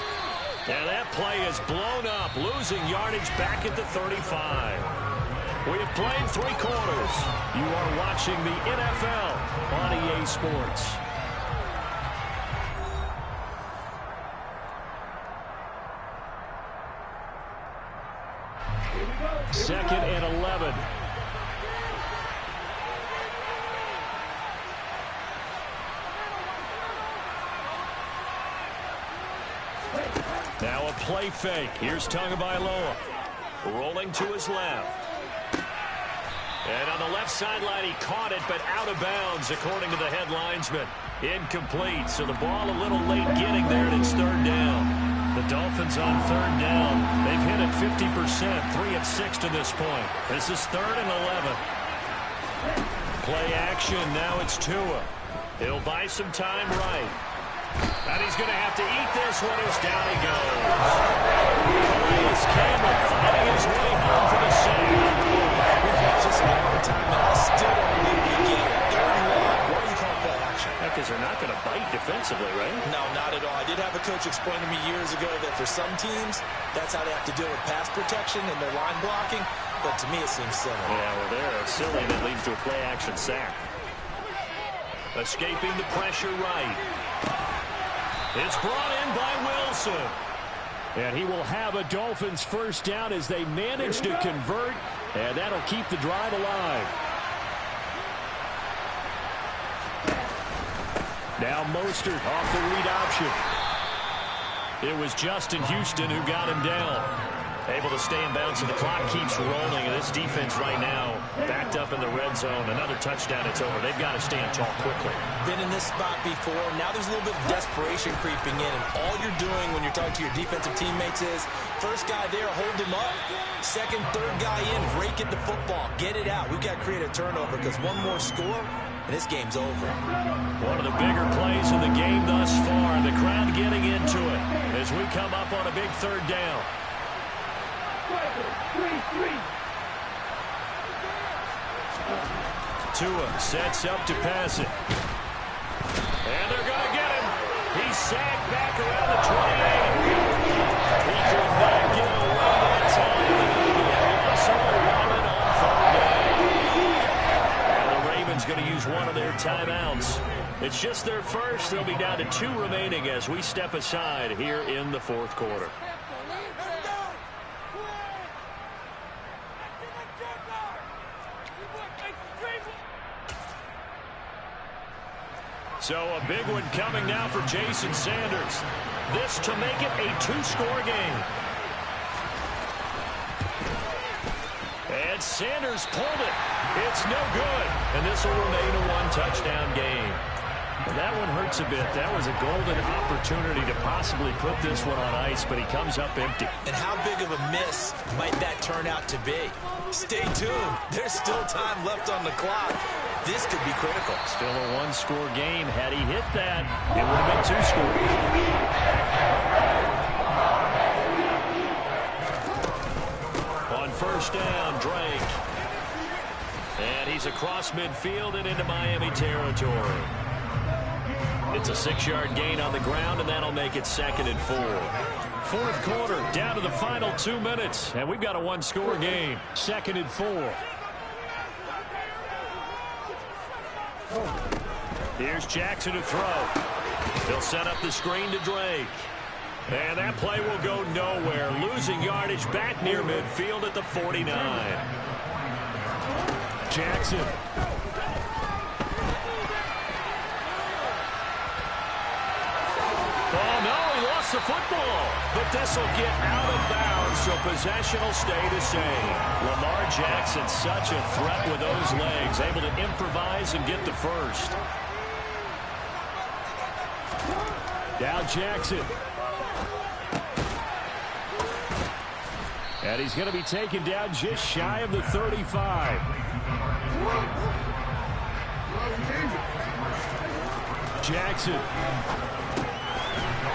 And that play is blown up, losing yardage back at the 35. We have played 3 quarters. You are watching the NFL on EA Sports. Second and 11. Now a play fake. Here's Tagovailoa. Rolling to his left. And on the left sideline, he caught it, but out of bounds, according to the head linesman. Incomplete, so the ball a little late getting there, and it's third down. The Dolphins on third down. They've hit it 50%, 3 of 6 to this point. This is third and 11. Play action, now it's Tua. He'll buy some time right. And he's going to have to eat this one as down he goes. Calais Campbell finding his way home for the save. We've had just a long time, and I still don't believe we get it. Third and long. Why do you call play action? Because they're not going to bite defensively, right? No, not at all. I did have a coach explain to me years ago that for some teams, that's how they have to deal with pass protection and their line blocking. But to me, it seems silly. Yeah, well, there it's silly, and it leads to a play-action sack. Escaping the pressure right. It's brought in by Wilson. And he will have a Dolphins first down as they manage to convert, and that'll keep the drive alive. Now Mostert off the read option. It was Justin Houston who got him down. Able to stay in bounds, and the clock keeps rolling. And this defense right now backed up in the red zone. Another touchdown, it's over. They've got to stand tall quickly. Been in this spot before. Now there's a little bit of desperation creeping in. And all you're doing when you're talking to your defensive teammates is, first guy there, hold him up. Second, third guy in, rake at the football. Get it out. We've got to create a turnover because one more score, and this game's over. One of the bigger plays of the game thus far. The crowd getting into it as we come up on a big third down. Tua sets up to pass it. And they're going to get him. He's sacked back around the 28. He could not get away that time. And the Ravens going to use one of their timeouts. It's just their first. They'll be down to 2 remaining as we step aside here in the fourth quarter. So a big one coming now for Jason Sanders. This to make it a 2-score game. And Sanders pulled it. It's no good. And this will remain a 1-touchdown game. And that one hurts a bit. That was a golden opportunity to possibly put this one on ice, but he comes up empty. And how big of a miss might that turn out to be? Stay tuned. There's still time left on the clock. This could be critical. Still a 1-score game. Had he hit that, it would have been 2 scores. On first down, Drake. And he's across midfield and into Miami territory. It's a 6-yard gain on the ground, and that'll make it 2nd and 4. Fourth quarter, down to the final 2 minutes, and we've got a 1-score game. 2nd and 4. Here's Jackson to throw. They'll set up the screen to Drake. And that play will go nowhere. Losing yardage back near midfield at the 49. Jackson. Oh, no, he lost the football. But this will get out of bounds, so possession will stay the same. Lamar Jackson, such a threat with those legs, able to improvise and get the first. Now Jackson. And he's going to be taken down just shy of the 35. Jackson.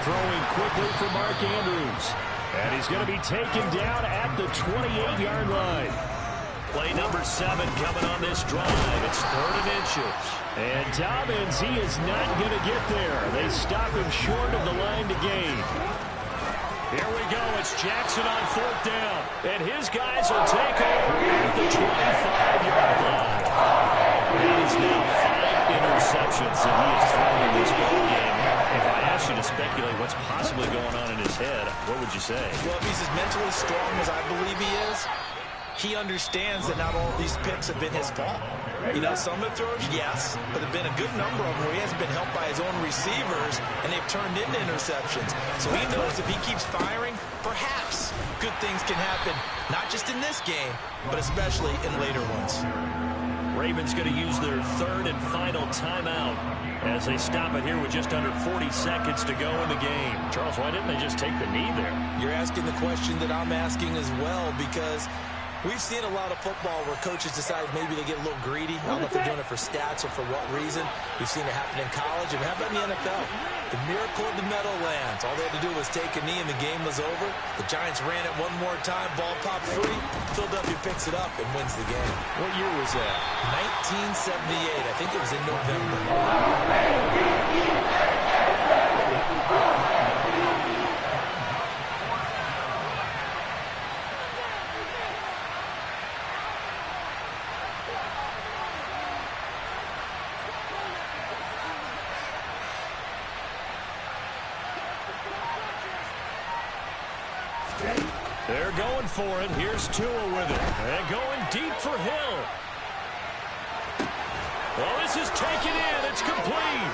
Throwing quickly for Mark Andrews. And he's going to be taken down at the 28-yard line. Play number 7 coming on this drive. It's 3rd and inches. And Dobbins, he is not going to get there. They stop him short of the line to gain. Here we go. It's Jackson on 4th down. And his guys will take over at the 25-yard line. That is now 5 interceptions that he has thrown in this ball game. If I asked you to speculate what's possibly going on in his head, what would you say? Well, if he's as mentally strong as I believe he is, he understands that not all of these picks have been his fault. You know, some of the throws, yes, but there have been a good number of them where he hasn't been helped by his own receivers, and they've turned into interceptions. So he knows if he keeps firing, perhaps good things can happen, not just in this game, but especially in later ones. Ravens going to use their 3rd and final timeout as they stop it here with just under 40 seconds to go in the game. Charles, why didn't they just take the knee there? You're asking the question that I'm asking as well, because we've seen a lot of football where coaches decide maybe they get a little greedy. I don't know if they're doing it for stats or for what reason. We've seen it happen in college, and how about in the NFL? The miracle of the Meadowlands. All they had to do was take a knee, and the game was over. The Giants ran it one more time. Ball popped free. Philadelphia picks it up and wins the game. What year was that? 1978. I think it was in November. They're going for it. Here's Tua with it. And going deep for Hill. Well, this is taken in. It's complete.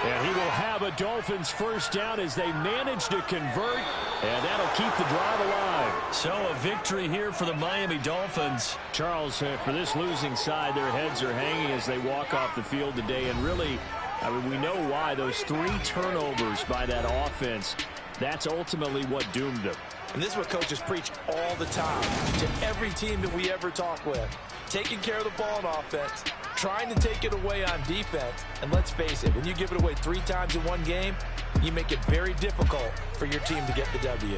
And he will have a Dolphins first down as they manage to convert. And that'll keep the drive alive. So a victory here for the Miami Dolphins. Charles, for this losing side, their heads are hanging as they walk off the field today. And really, I mean, we know why. Those 3 turnovers by that offense, that's ultimately what doomed them. And this is what coaches preach all the time to every team that we ever talk with. Taking care of the ball on offense, trying to take it away on defense. And let's face it, when you give it away 3 times in one game, you make it very difficult for your team to get the W.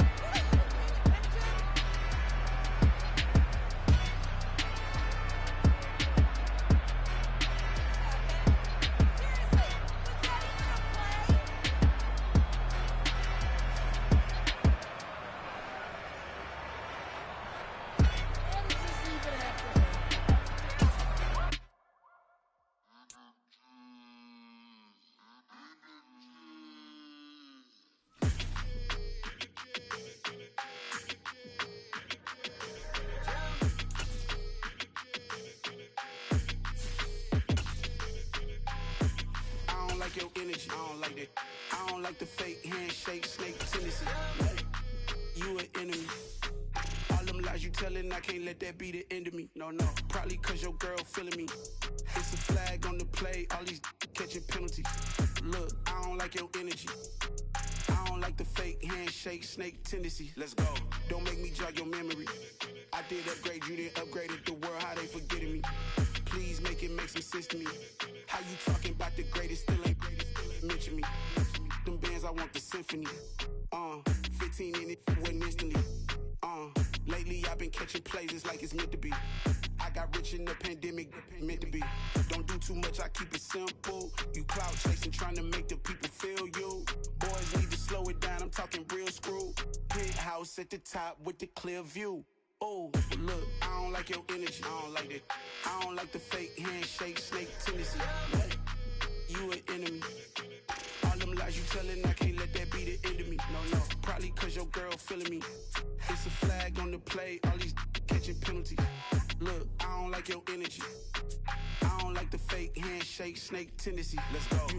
Your energy, I don't like that. I don't like the fake handshake, snake tendency. You an enemy. All them lies you telling, I can't let that be the end of me. No, probably cause your girl feeling me. It's a flag on the play, all these catching penalties. Look, I don't like your energy. I don't like the fake handshake, snake tendency. Let's go. Don't make me jog your memory. I did upgrade, you didn't upgrade it. The world, how they forgetting me. Please make it make some sense to me. How you talking about the greatest, still ain't greatest, still ain't mention me. Them bands, I want the symphony. 15 in it, went instantly. Lately I've been catching plays, it's like it's meant to be. I got rich in the pandemic, meant to be. Don't do too much, I keep it simple. You clout chasing, trying to make the people feel you. Boys need to slow it down, I'm talking real screw. Penthouse at the top with the clear view. Oh, look, I don't like your energy. I don't like that. I don't like the fake handshake, snake tendency. You an enemy. All them lies you telling, I can't let that be the end of me. No, probably cause your girl feeling me. It's a flag on the play, all these catching penalties. Look, I don't like your energy. I don't like the fake handshake, snake tendency. Let's go.